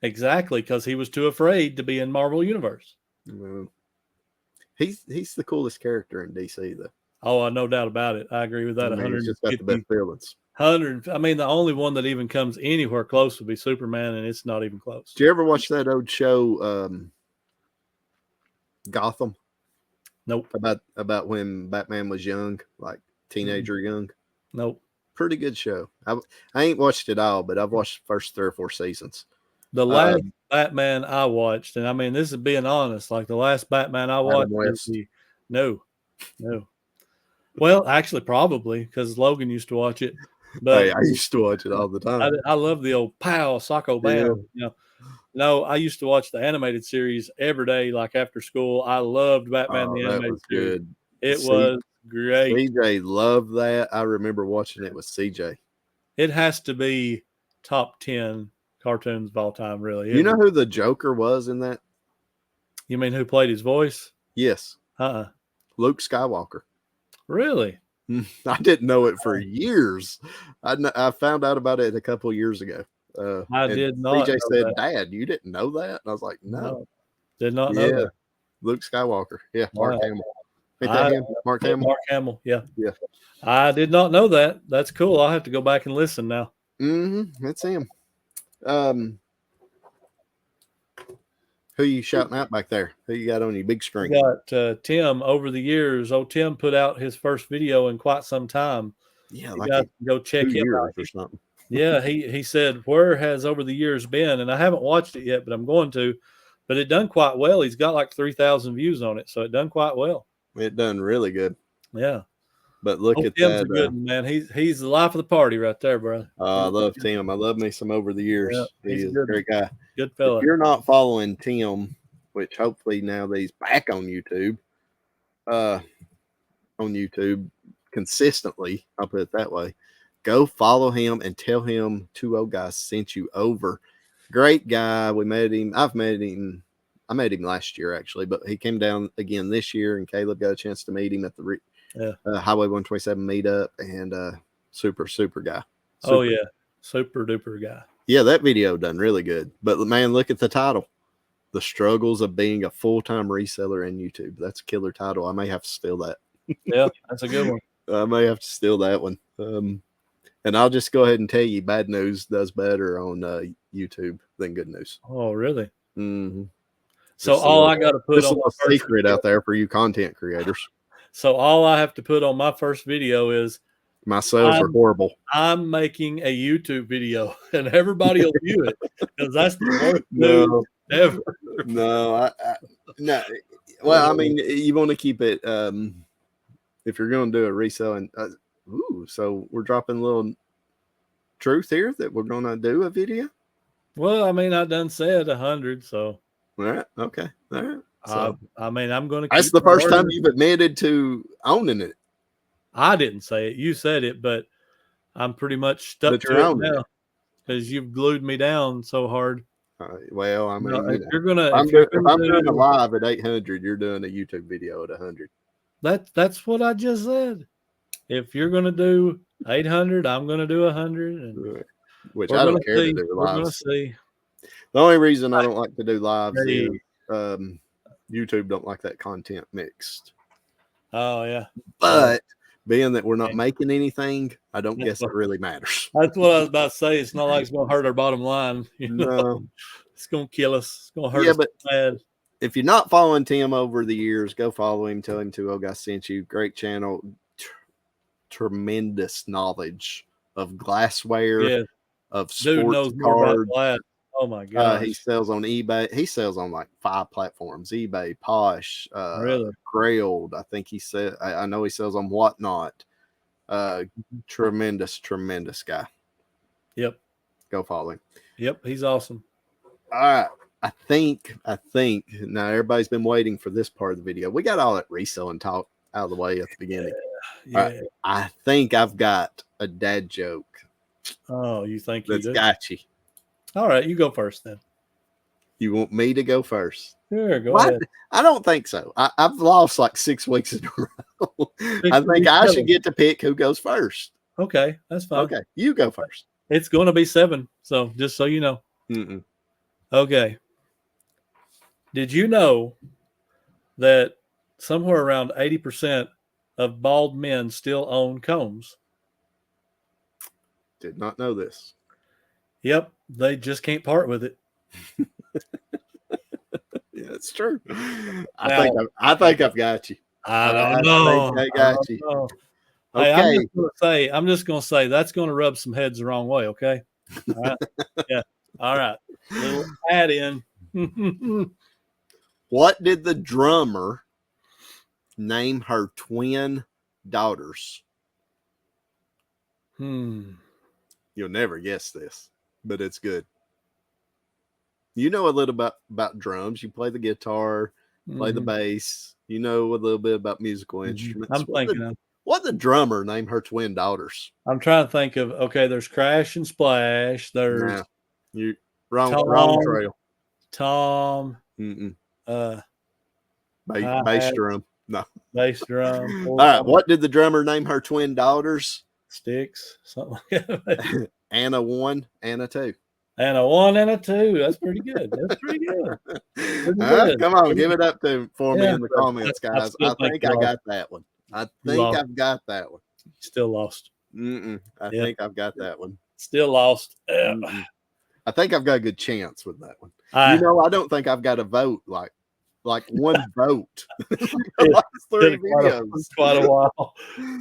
Exactly, because he was too afraid to be in Marvel Universe. Well, he's the coolest character in DC, though. Oh, no doubt about it. I agree with that. He's just got the best feelings. 100. I mean, the only one that even comes anywhere close would be Superman, and it's not even close. Did you ever watch that old show, Gotham? Nope. About when Batman was young, like teenager young? Nope. Pretty good show. I ain't watched it all, but I've watched the first 3 or 4 seasons. The last Batman I watched, and I mean, this is being honest, like the last Batman I watched. No. Well, actually, probably because Logan used to watch it. But hey, I used to watch it all the time. I love the old pow, Socko Bam. Yeah. No, I used to watch the animated series every day, like after school. I loved Batman the animated series. Good. It was great. CJ loved that. I remember watching it with CJ. It has to be top 10 cartoons of all time, really. You know who the Joker was in that? You mean who played his voice? Yes. Luke Skywalker. Really? I didn't know it for years. I found out about it a couple of years ago. I did not. CJ said, "Dad, you didn't know that?" And I was like, "No, did not know that." Luke Skywalker. Yeah, Mark Hamill. Mark Hamill. Mark Hamill. Yeah. Yeah. I did not know that. That's cool. I'll have to go back and listen now. That's him. Who you shouting out back there? Who you got on your big screen? We got Tim. Over the years, Tim put out his first video in quite some time. Yeah, you guys can go check him out or something. Yeah, he said, where has Over the Years been? And I haven't watched it yet, but I'm going to. But it done quite well. He's got like 3,000 views on it, so it done quite well. It done really good. Yeah. But look at Tim's that. A good one, man. He's the life of the party right there, bro. I love Tim. I love me some Over the Years. Yeah, he's a great guy. Good fella. If you're not following Tim, which hopefully now that he's back on YouTube consistently, I'll put it that way, go follow him and tell him 2 Old Guys sent you over. Great guy. We met him. I met him last year, actually, but he came down again this year, and Caleb got a chance to meet him at the Highway 127 meetup, and super guy. Super duper guy. Yeah, that video done really good. But man, look at the title. The Struggles of Being a Full-Time Reseller in YouTube. That's a killer title. I may have to steal that. Yeah, that's a good one. I may have to steal that one. And I'll just go ahead and tell you, bad news does better on YouTube than good news. Oh, really? Mm-hmm. So all I got to put on a secret out there for you content creators. So all I have to put on my first video is my sales are horrible. I'm making a YouTube video, and everybody will view it because that's the worst news ever. No. Well, I mean, you want to keep it. If you're going to do a reselling, so we're dropping a little truth here that we're going to do a video. Well, I mean, I done said 100, so. All right. Okay. All right. So, I mean, I'm going to. That's the first time you've admitted to owning it. I didn't say it. You said it, but I'm pretty much stuck to it now because you've glued me down so hard. Well, I mean, if you're gonna, if I'm doing a live at 800, you're doing a YouTube video at 100. That's what I just said. If you're gonna do 800, I'm gonna do 100, and which I don't care to do lives. We're gonna see. The only reason I don't like to do lives is YouTube don't like that content mixed. Oh yeah, but being that we're not making anything, I don't guess it really matters. That's what I was about to say. It's not like it's going to hurt our bottom line. You know? No. It's going to kill us. It's going to hurt us bad. If you're not following Tim over the years, go follow him. Tell him 2 Old Guys sent you. Great channel. Tremendous knowledge of glassware, of sports cards. Oh my gosh. He sells on eBay. He sells on like 5 platforms: eBay, Posh, Really? Grailed. I think he said. I know he sells on Whatnot. Tremendous guy. Yep. Go follow him. Yep, he's awesome. All right. I think now everybody's been waiting for this part of the video. We got all that reselling talk out of the way at the beginning. Yeah. I think I've got a dad joke. Oh, you think you That's do? got you. All right, you go first then. You want me to go first? Sure, go ahead. I don't think so. I've lost like 6 weeks in a row. I think I should get to pick who goes first. Okay, that's fine. Okay, you go first. It's going to be 7, so just so you know. Okay. Did you know that somewhere around 80% of bald men still own combs? Did not know this. Yep, they just can't part with it. Yeah, it's true. I think I've got you. I don't know. I got you. Know. Okay. Hey, I'm just gonna say that's gonna rub some heads the wrong way. Okay. All right. Yeah. All right. Little add in. What did the drummer name her twin daughters? You'll never guess this, but it's good. You know a little about drums. You play the guitar, play the bass. You know a little bit about musical instruments. I'm thinking what the drummer named her twin daughters? I'm trying to think of. Okay, there's Crash and Splash. There's you wrong trail. Tom. Bass drum. No. Bass drum. All right. What did the drummer name her twin daughters? Sticks. Something like that. Anna 1, Anna 2. And a 1 and a 2. That's pretty good. That's pretty good. Come on, give it up for me in the comments, guys. I think I got that one. I think I've got that one. Still lost. I think I've got that one. Still lost. I think I've got a good chance with that one. I don't think I've got a vote like one vote. Last 3 videos. Quite a while.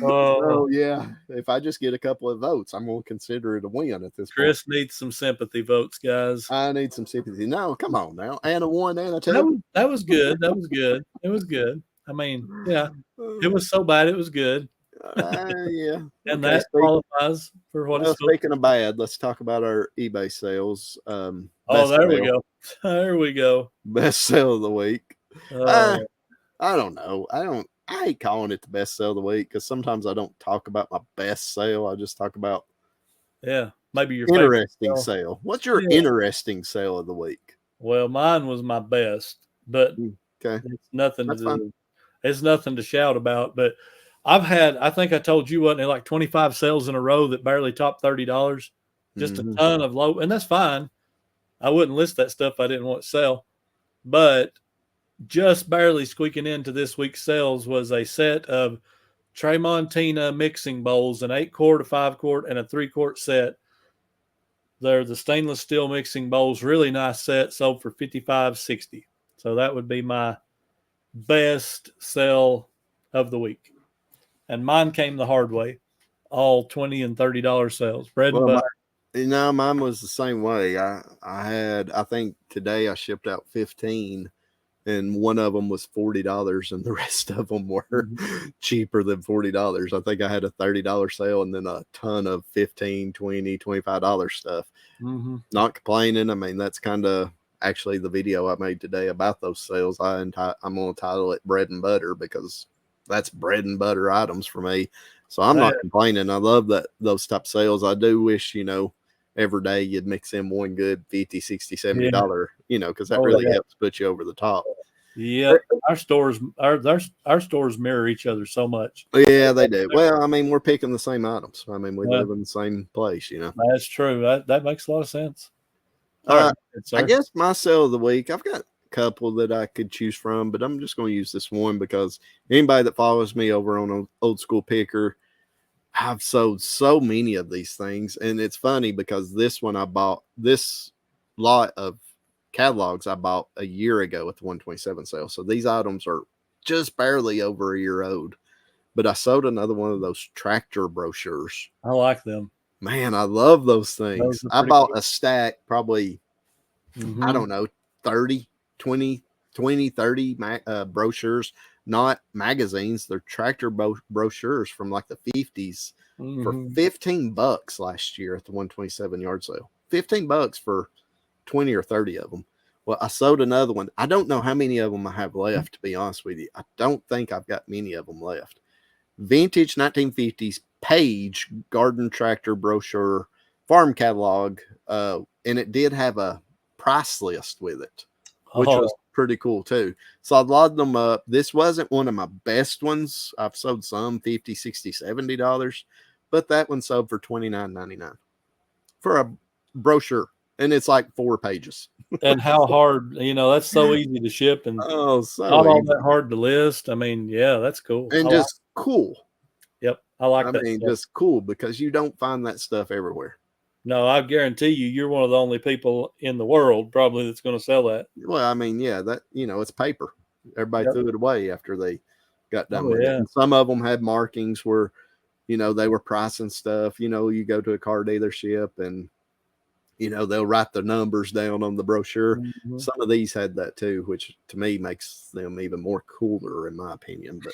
Oh yeah. If I just get a couple of votes, I'm going to consider it a win at this point. Chris needs some sympathy votes, guys. I need some sympathy. No, come on now. Anna 1, Anna 2. That was good. That was good. It was good. I mean, yeah. It was so bad it was good. Yeah. And that qualifies for what it's speaking of bad, let's talk about our eBay sales. We go. There we go. Best sale of the week. I don't know. I hate calling it the best sale of the week because sometimes I don't talk about my best sale. I just talk about maybe your interesting sale. What's your interesting sale of the week? Well, mine was my best, but it's nothing it's nothing to shout about. But I've had, I think I told you, wasn't it, like 25 sales in a row that barely topped $30. Just a ton of low, and that's fine. I wouldn't list that stuff I didn't want to sell. But just barely squeaking into this week's sales was a set of Tramontina mixing bowls, an 8-quart, a 5-quart, and a 3-quart set. They're the stainless steel mixing bowls. Really nice set, sold for $55.60. So that would be my best sell of the week. And mine came the hard way. All $20 and $30 sales. Bread and butter. Mine was the same way. I think today I shipped out 15, and one of them was $40, and the rest of them were cheaper than $40. I think I had a $30 sale and then a ton of $15, $20, $25 stuff. Not complaining. I mean, that's kind of actually the video I made today about those sales. I'm going to title it Bread and Butter because that's bread and butter items for me. So I'm not complaining. I love those type of sales. I do wish, every day you'd mix in one good $50, $60, $70, because that really helps put you over the top. Yeah, our stores mirror each other so much. Yeah, they do. Well, I mean, we're picking the same items. I mean, we live in the same place, That's true. That makes a lot of sense. I guess my sale of the week, I've got a couple that I could choose from, but I'm just going to use this one because anybody that follows me over on Old School Picker, I've sold so many of these things. And it's funny because this one I bought, this lot of catalogs I bought a year ago at the 127 sale. So these items are just barely over a year old. But I sold another one of those tractor brochures. I like them. Man, I love those things. I bought a stack probably I don't know, 30, 20, 30 brochures, not magazines. They're tractor brochures from like the 50s for $15 last year at the 127 yard sale. $15 for 20 or 30 of them. Well, I sold another one. I don't know how many of them I have left, to be honest with you. I don't think I've got many of them left. Vintage 1950s page garden tractor brochure farm catalog, and it did have a price list with it, which was pretty cool too. So I loaded them up. This wasn't one of my best ones. I've sold some $50, $60, $70, but that one sold for $29.99 for a brochure, and it's like 4 pages. And how hard, that's so easy to ship and so not all that hard to list. I mean, yeah, that's cool. And just cool. Yep. I like that. I mean, just cool, because you don't find that stuff everywhere. No, I guarantee you're one of the only people in the world probably that's going to sell that. Well, I mean, yeah, that, it's paper. Everybody threw it away after they got done with it. And some of them had markings where, they were pricing stuff. You go to a car dealership and, they'll write the numbers down on the brochure. Some of these had that too, which to me makes them even more cooler, in my opinion. But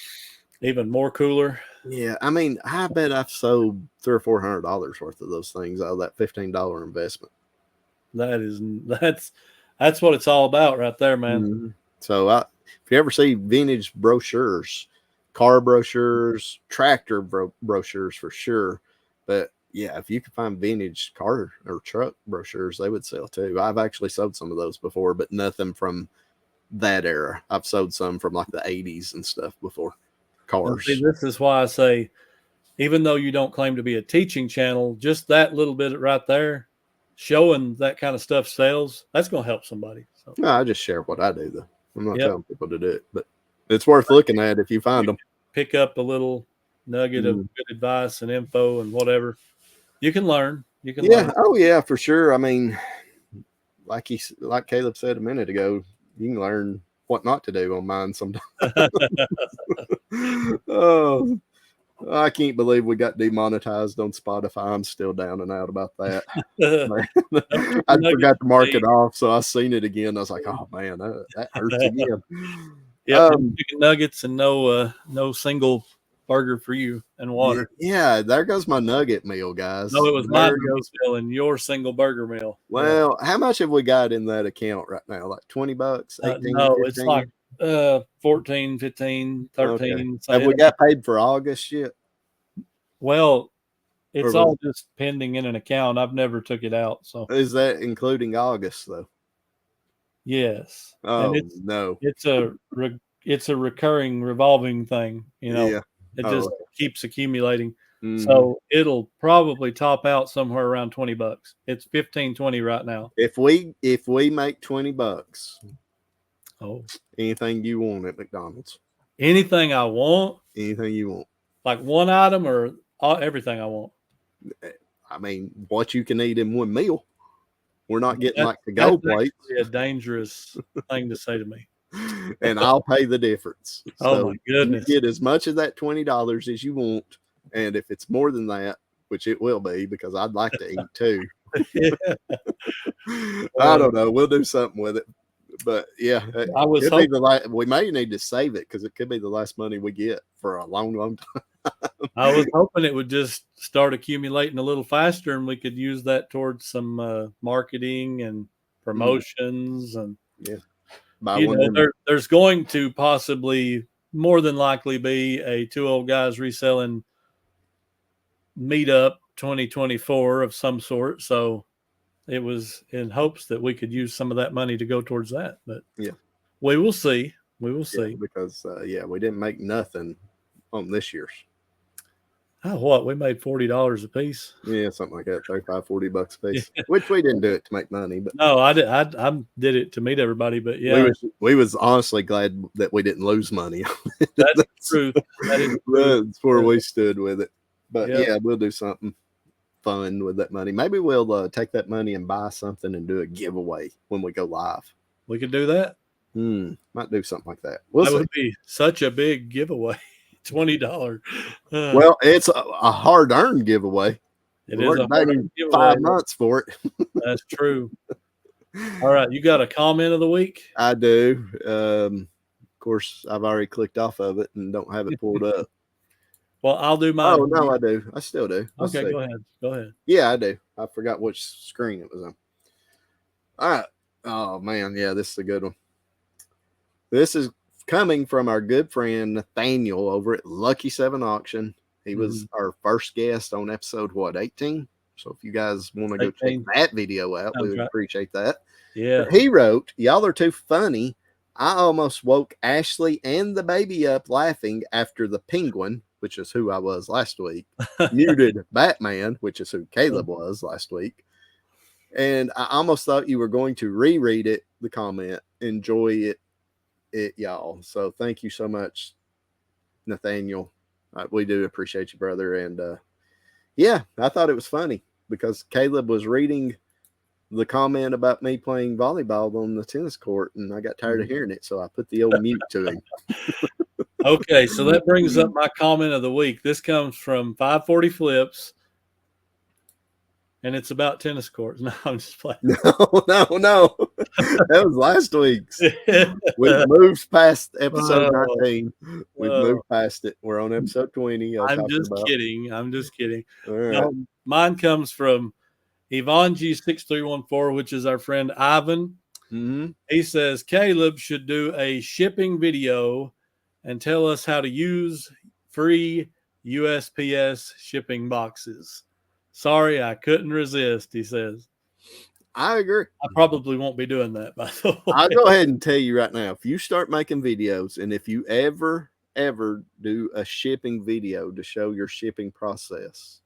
even more cooler. Yeah, I mean, I bet I've sold $300 or $400 worth of those things out of that $15 investment. That's what it's all about right there, man. So if you ever see vintage brochures, car brochures, tractor brochures for sure, but yeah, if you could find vintage car or truck brochures, they would sell too. I've actually sold some of those before, but nothing from that era. I've sold some from like the 80s and stuff before. Cars. See, this is why I say, even though you don't claim to be a teaching channel, just that little bit right there, showing that kind of stuff sells, that's going to help somebody. So. No, I just share what I do, though. I'm not telling people to do it, but it's worth looking at if you find them. Pick up a little nugget of good advice and info and whatever. You can learn. Learn. Oh yeah, for sure. I mean, like Caleb said a minute ago, you can learn what not to do on mine sometimes. Oh, I can't believe we got demonetized on Spotify. I'm still down and out about that. I forgot to mark it off, so I seen it again. I was like, oh man, that hurts again. Yeah, chicken nuggets and no single burger for you and water. Yeah, there goes my nugget meal, guys. No, it was my nugget meal and your single burger meal. Well, how much have we got in that account right now? Like $20, 18? No, 15? It's like 14, 15, 13. Okay. Have we got paid for August yet? Well, it's all just pending in an account. I've never took it out. So is that including August though? Yes. Oh, no. It's a recurring revolving thing, Yeah. It just keeps accumulating. So it'll probably top out somewhere around $20. It's 15, 20 right now. If we make $20, anything you want at McDonald's. Anything I want? Anything you want. Like one item or everything I want? I mean, what you can eat in one meal. We're not getting like the go plates. A dangerous thing to say to me. And I'll pay the difference. So my goodness. You get as much of that $20 as you want. And if it's more than that, which it will be, because I'd like to eat too. I don't know. We'll do something with it. But yeah, I was hoping we may need to save it because it could be the last money we get for a long, long time. I was hoping it would just start accumulating a little faster and we could use that towards some marketing and promotions. And there's going to possibly more than likely be a Two Old Guys Reselling meetup 2024 of some sort. So it was in hopes that we could use some of that money to go towards that. But we will see. We will see. Because we didn't make nothing on this year's. Oh, we made $40 a piece. Yeah, something like that, $35-$40 a piece. Which we didn't do it to make money, but no, I did it to meet everybody. But we was honestly glad that we didn't lose money. That's true. That's where we stood with it. But we'll do something fun with that money. Maybe we'll take that money and buy something and do a giveaway when we go live. We could do that. Might do something like that. That would be such a big giveaway. $20. Well, it's a hard-earned giveaway. It is a hard-earned giveaway. 5 months for it. That's true. All right, you got a comment of the week? I do. Of course, I've already clicked off of it and don't have it pulled up. Well, I'll do mine. Oh, no, I do. I still do. Okay, go ahead. Yeah, I do. I forgot which screen it was on. All right. Oh, man. Yeah, this is a good one. This is coming from our good friend Nathaniel over at Lucky 7 Auction. He was our first guest on episode, 18? So if you guys want to go check that video out, we would appreciate that. Yeah. But he wrote, y'all are too funny. I almost woke Ashley and the baby up laughing after the penguin, which is who I was last week, muted Batman, which is who Caleb was last week. And I almost thought you were going to reread it, the comment. Enjoy it, y'all. So thank you so much, Nathaniel. We do appreciate you, brother. And yeah, I thought it was funny because Caleb was reading the comment about me playing volleyball on the tennis court, and I got tired of hearing it, so I put the old mute to him. Okay, so that brings up my comment of the week. This comes from 540 Flips, and it's about tennis courts. No, I'm just playing. No. That was last week's. We've moved past episode 19. We've moved past it. We're on episode 20. I'm just kidding. All right. No, mine comes from Ivanji6314, which is our friend Ivan. Mm-hmm. He says, Caleb should do a shipping video and tell us how to use free USPS shipping boxes. Sorry, I couldn't resist, he says. I agree. I probably won't be doing that, by the way. I'll go ahead and tell you right now, if you start making videos and if you ever do a shipping video to show your shipping process,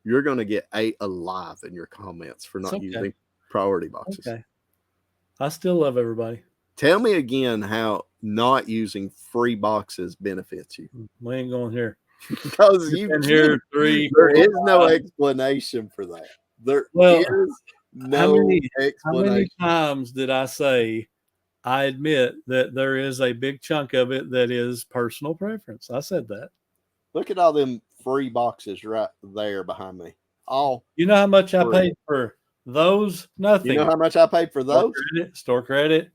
you're going to get ate alive in your comments for not using priority boxes. Okay. I still love everybody. Tell me again how not using free boxes benefits you. We ain't going here. Because you've been here there is no explanation for that. There is no explanation. How many times did I say I admit that there is a big chunk of it that is personal preference? I said that. Look at all them free boxes right there behind me. You know how much I paid for those? Nothing. You know how much I paid for those? Store credit.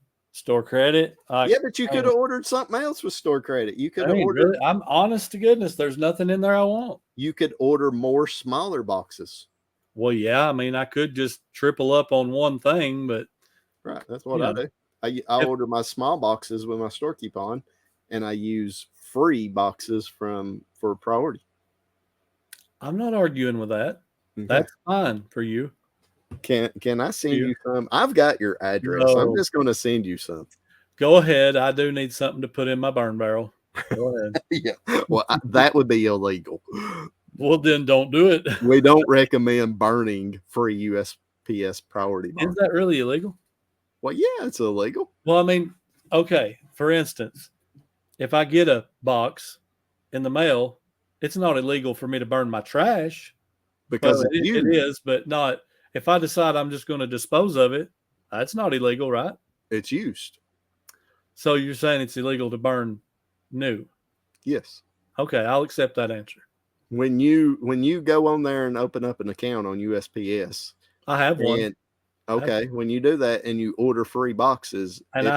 Yeah, but you could have ordered something else with store credit. You could have ordered. Really, I'm honest to goodness. There's nothing in there I want. You could order more smaller boxes. Well, yeah. I mean, I could just triple up on one thing, but right. That's what I do. I order my small boxes with my store coupon, and I use free boxes for priority. I'm not arguing with that. Okay. That's fine for you. Can I send you some? I've got your address. No. I'm just going to send you some. Go ahead. I do need something to put in my burn barrel. Go ahead. Yeah. Well, that would be illegal. Well, then don't do it. We don't recommend burning free USPS priority boxes. Is that really illegal? Well, yeah, it's illegal. Well, I mean, okay. For instance, if I get a box in the mail, it's not illegal for me to burn my trash. Because it is, but not. If I decide I'm just going to dispose of it, that's not illegal, right? It's used. So you're saying it's illegal to burn new? Yes. Okay, I'll accept that answer. When you go on there and open up an account on USPS, I have one. Okay, when you do that and you order free boxes, and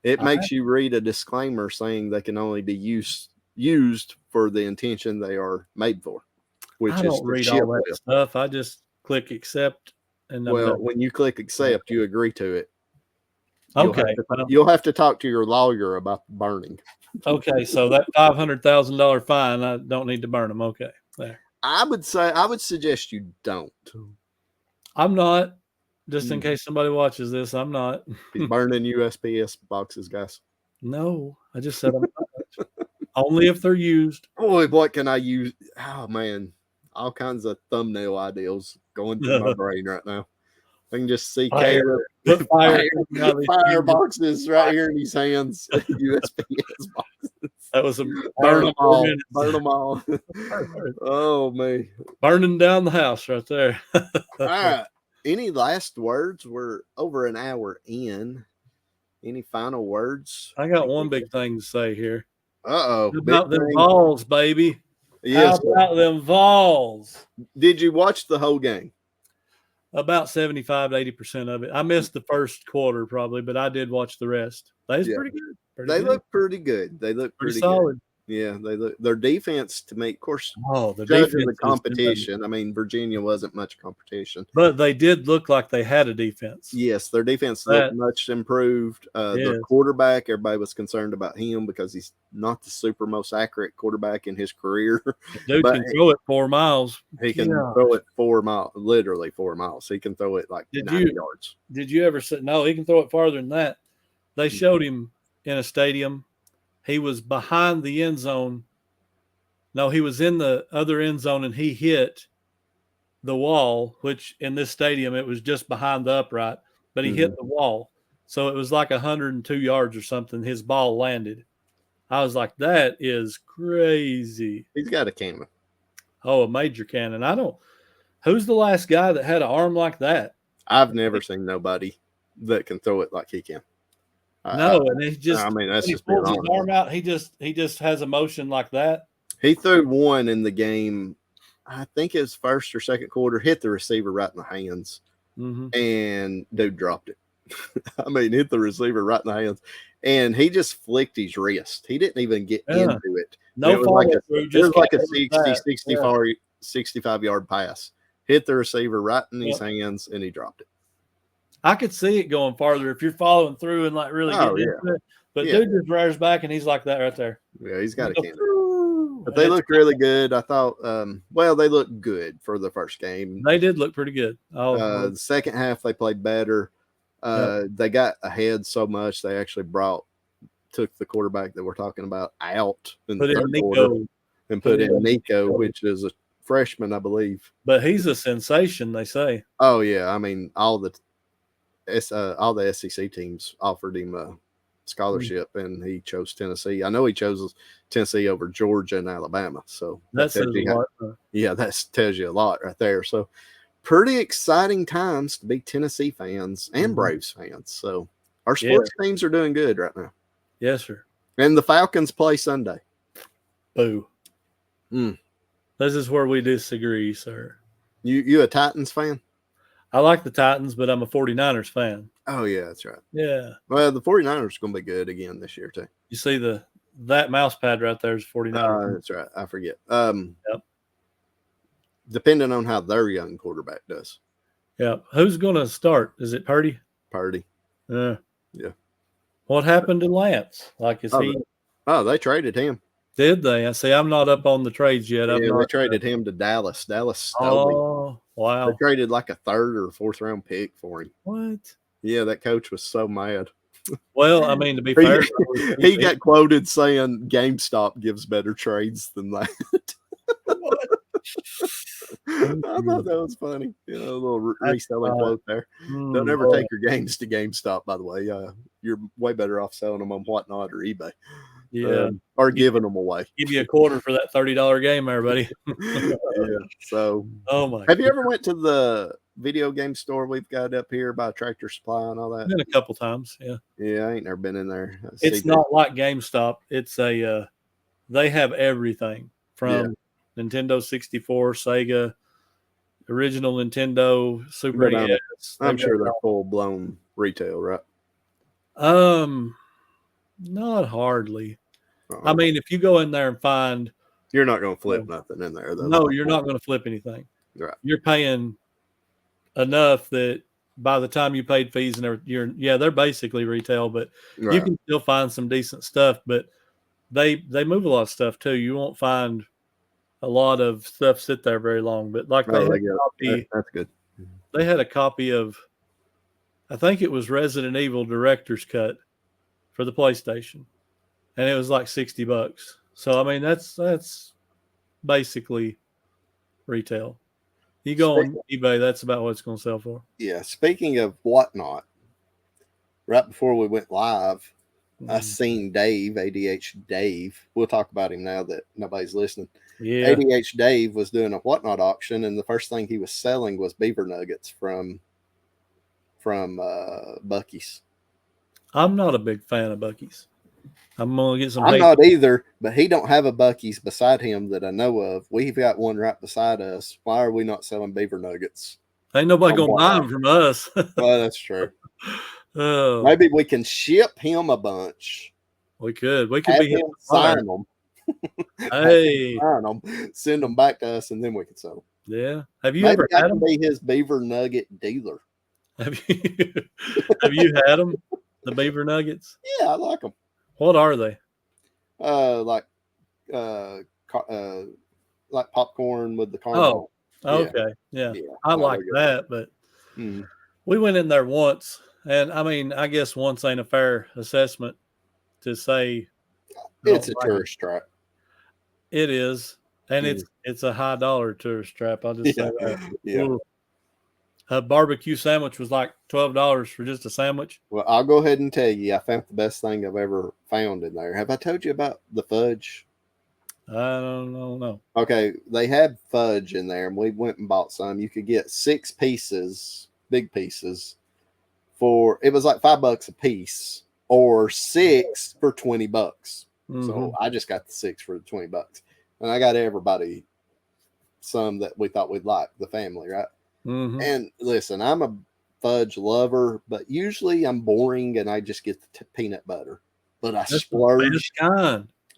it makes you read a disclaimer saying they can only be used for the intention they are made for. Which I don't read all that stuff. I just click accept. And when you click accept, you agree to it. Okay. You'll have to talk to your lawyer about burning. Okay, so that $500,000 fine, I don't need to burn them. Okay, there. I would suggest you don't. I'm not. Just in case somebody watches this, I'm not. He's burning USPS boxes, guys. No, I just said I'm not. Only if they're used. Boy, what can I use? Oh man, all kinds of thumbnail ideas going through my brain right now. I can just see Caleb fire boxes right here in his hands. USPS boxes. That was burn them all. Burn them all. Oh man, burning down the house right there. All right. Any last words? We're over an hour in. Any final words? I got one big thing to say here. Uh-oh. How about them Vols, baby? Yes. How about them Vols? Did you watch the whole game? About 75 to 80% of it. I missed the first quarter probably, but I did watch the rest. They was pretty good. They look pretty good. They look pretty solid. Good. Yeah, they look their defense to make, of course. The judging the competition. I mean, Virginia wasn't much competition, but they did look like they had a defense. Yes, their defense looked much improved. The quarterback, everybody was concerned about him because he's not the super most accurate quarterback in his career. Dude can throw it 4 miles. He can throw it 4 miles, literally 4 miles. He can throw it like 90 yards. Did you ever say no? He can throw it farther than that. They showed him in a stadium. He was behind the end zone. No, he was in the other end zone, and he hit the wall, which in this stadium, it was just behind the upright, but he hit the wall. So it was like 102 yards or something. His ball landed. I was like, that is crazy. He's got a cannon. Oh, a major cannon. Who's the last guy that had an arm like that? I've never seen nobody that can throw it like he can. No, and he just, I mean, that's he just pulls his arm out. He just has a motion like that. He threw one in the game. I think his first or second quarter, hit the receiver right in the hands, and dude dropped it. I mean, hit the receiver right in the hands, and he just flicked his wrist. He didn't even get into it. No, it was like a 65-yard pass. Hit the receiver right in his hands, and he dropped it. I could see it going farther if you're following through and like really getting into it. But dude just rears back, and he's like that right there. Yeah, he's got a cannon. But they look really good. I thought, they looked good for the first game. They did look pretty good. The second half, they played better. They got ahead so much, they actually took the quarterback that we're talking about out in the third quarter and put in Nico, which is a freshman, I believe. But he's a sensation, they say. Oh, yeah. I mean, all the SEC teams offered him a scholarship, and he chose Tennessee. I know he chose Tennessee over Georgia and Alabama. So that tells you a lot right there. So pretty exciting times to be Tennessee fans and Braves fans. So our sports teams are doing good right now. Yes, sir. And the Falcons play Sunday. Boo. This is where we disagree, sir. You a Titans fan? I like the Titans, but I'm a 49ers fan. Oh, yeah, that's right. Yeah. Well, the 49ers are going to be good again this year, too. You see that mouse pad right there is 49ers. That's right. I forget. Depending on how their young quarterback does. Yeah. Who's going to start? Is it Purdy? Purdy. Yeah. What happened to Lance? Like, he? Oh, they traded him. Did they? I see. I'm not up on the trades yet. Yeah, they traded him to Dallas. Dallas stole him. Oh, wow. They traded like a 3rd or 4th round pick for him. What? Yeah, that coach was so mad. Well, I mean, to be fair, he got quoted saying GameStop gives better trades than that. I thought that was funny. A little reselling quote there. Don't ever take your games to GameStop, by the way. You're way better off selling them on Whatnot or eBay. Yeah. Or giving them away. Give you a quarter for that $30 game, everybody. So, have you ever went to the video game store we've got up here by Tractor Supply and all that? Been a couple times, yeah. Yeah, I ain't never been in there. It's not like GameStop. It's they have everything from Nintendo 64, Sega, original Nintendo, Super NES. I'm sure they're full-blown retail, right? Not hardly. I mean, if you go in there and find... You're not going to flip nothing in there. Though. No, you're not going to flip anything. Right. You're paying enough that by the time you paid fees and everything, they're basically retail, but you can still find some decent stuff. But they move a lot of stuff too. You won't find a lot of stuff sit there very long. But like that's good. They had a copy of, I think it was Resident Evil Director's Cut for the PlayStation, and it was like $60. So I mean, that's basically retail. You go on eBay, that's about what it's going to sell for. Yeah. Speaking of Whatnot, right before we went live, I seen Dave, ADH Dave. We'll talk about him now that nobody's listening. Yeah. ADH Dave was doing a Whatnot auction, and the first thing he was selling was beaver nuggets from Buc-ee's. I'm not a big fan of Buc-ee's. I'm going to get some. I'm not either, but he don't have a Buc-ee's beside him that I know of. We've got one right beside us. Why are we not selling beaver nuggets? Ain't nobody gonna buy them from us. Well, that's true. Oh, maybe we can ship him a bunch. We could be him sign them. Hey, sign them, send them back to us, and then we can sell them. Yeah. Have you ever had them? Be his beaver nugget dealer. Have you had them? The beaver nuggets? Yeah, I like them. What are they? Like popcorn with the caramel. Oh, okay. Yeah. I like that, but we went in there once, and I mean, I guess once ain't a fair assessment to say it's a tourist trap. It is, and it's a high dollar tourist trap. I'll just say that. Yeah. A barbecue sandwich was like $12 for just a sandwich. Well, I'll go ahead and tell you, I found the best thing I've ever found in there. Have I told you about the fudge? I don't know. No. Okay, they had fudge in there, and we went and bought some. You could get 6 pieces, big pieces, it was like $5 a piece, or 6 for $20. So I just got the 6 for the $20, and I got everybody some that we thought we'd like, the family, right? And listen, I'm a fudge lover, but usually I'm boring and I just get the peanut butter. But I splurged.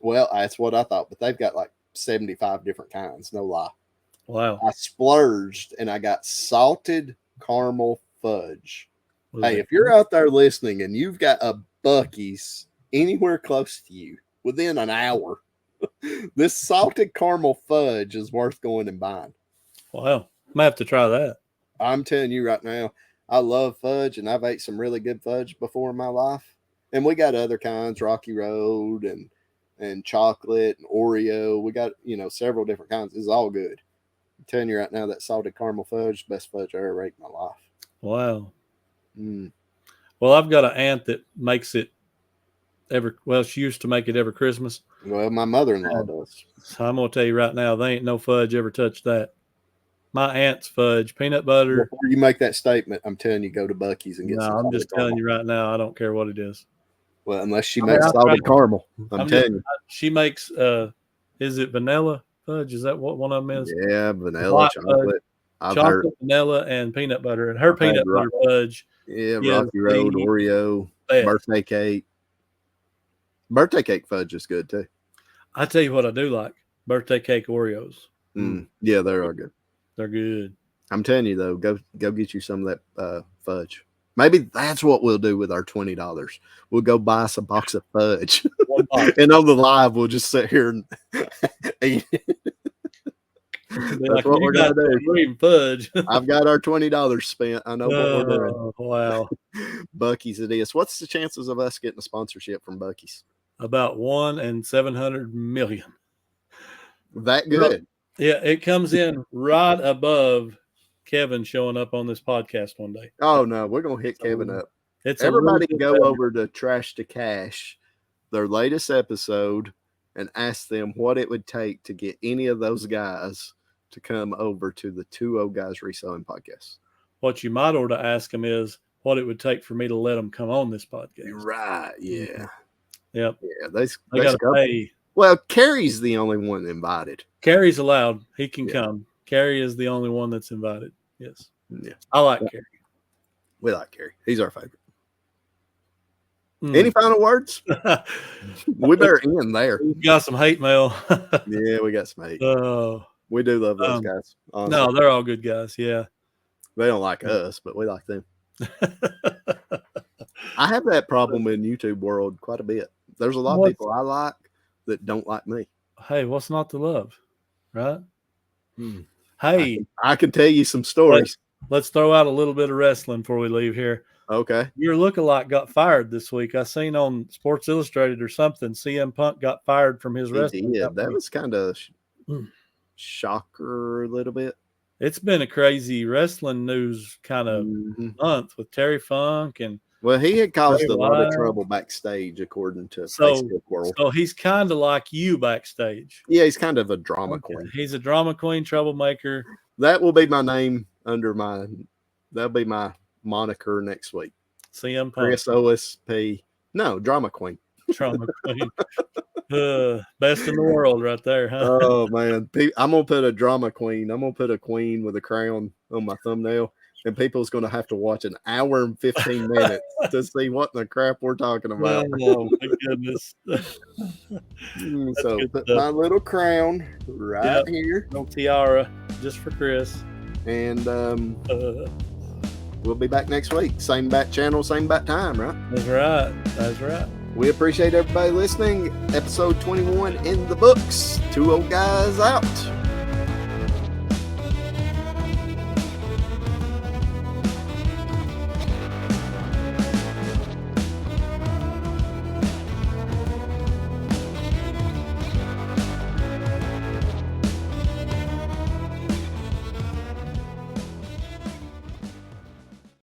Well, that's what I thought, but they've got like 75 different kinds, no lie. Wow. I splurged and I got salted caramel fudge. Hey, if you're out there listening and you've got a Buc-ee's anywhere close to you within an hour, this salted caramel fudge is worth going and buying. Wow. I might have to try that. I'm telling you right now, I love fudge, and I've ate some really good fudge before in my life. And we got other kinds, Rocky Road and chocolate and Oreo. We got, several different kinds. It's all good. I'm telling you right now, that salted caramel fudge, best fudge I ever ate in my life. Wow. Well, I've got an aunt that makes it she used to make it every Christmas. Well, my mother-in-law does. So I'm going to tell you right now, they ain't no fudge ever touched that. My aunt's fudge, peanut butter. Before you make that statement, I'm telling you, go to Buc-ee's and get some. No, I'm just telling you right now, I don't care what it is. Well, unless she makes salted caramel. I'm telling you. She makes, is it vanilla fudge? Is that what one of them is? Yeah, vanilla, chocolate. Chocolate, vanilla, and peanut butter. And her peanut butter fudge. Yeah, Rocky Road, Oreo, birthday cake. Birthday cake fudge is good, too. I tell you what I do like. Birthday cake Oreos. Yeah, they are good. They're good. I'm telling you, though, go get you some of that fudge. Maybe that's what we'll do with our $20. We'll go buy us a box of fudge. And on the live, we'll just sit here and eat it. That's what we're going to do. Fudge. I've got our $20 spent. I know what we're doing. Wow. Buc-ee's it is. What's the chances of us getting a sponsorship from Buc-ee's? About 1 in 700 million. That good. Yeah, it comes in right above Kevin showing up on this podcast one day. Oh, no, we're going to hit Kevin up. Everybody go over to Trash to Cash, their latest episode, and ask them what it would take to get any of those guys to come over to the Old Guys Reselling Podcast. What you might ought to ask them is what it would take for me to let them come on this podcast. Right, yeah. Yep. Yeah, they got to pay. Well, Carrie's the only one invited. Carrie's allowed. He can come. Carrie is the only one that's invited. Yes. Yeah. I like Carrie. We like Carrie. He's our favorite. Any final words? We better end there. We got some hate mail. Yeah, we got some hate. We do love those guys. Honestly. No, they're all good guys. Yeah. They don't like us, but we like them. I have that problem in YouTube world quite a bit. There's a lot of people I like that don't like me. Hey, what's not to love? Right? Hey. I can tell you some stories. Let's throw out a little bit of wrestling before we leave here. Okay. Your lookalike got fired this week. I seen on Sports Illustrated or something, CM Punk got fired from his wrestling. Yeah, that was kind of shocker a little bit. It's been a crazy wrestling news kind of month with Terry Funk and well, he had caused a lot of trouble backstage, according to Facebook World. So he's kind of like you backstage. Yeah, he's kind of a drama queen. He's a drama queen, troublemaker. That will be my name that'll be my moniker next week. CM Punk. Chris OSP. No, drama queen. Drama queen. Best in the world right there, huh? Oh, man. I'm going to put a drama queen. I'm going to put a queen with a crown on my thumbnail. and people's going to have to watch an hour and 15 minutes to see what the crap we're talking about. Oh, my goodness. So put my little crown right here. Little tiara just for Chris. And we'll be back next week. Same bat channel, same bat time, right? That's right. We appreciate everybody listening. Episode 21 in the books. 2 old guys out.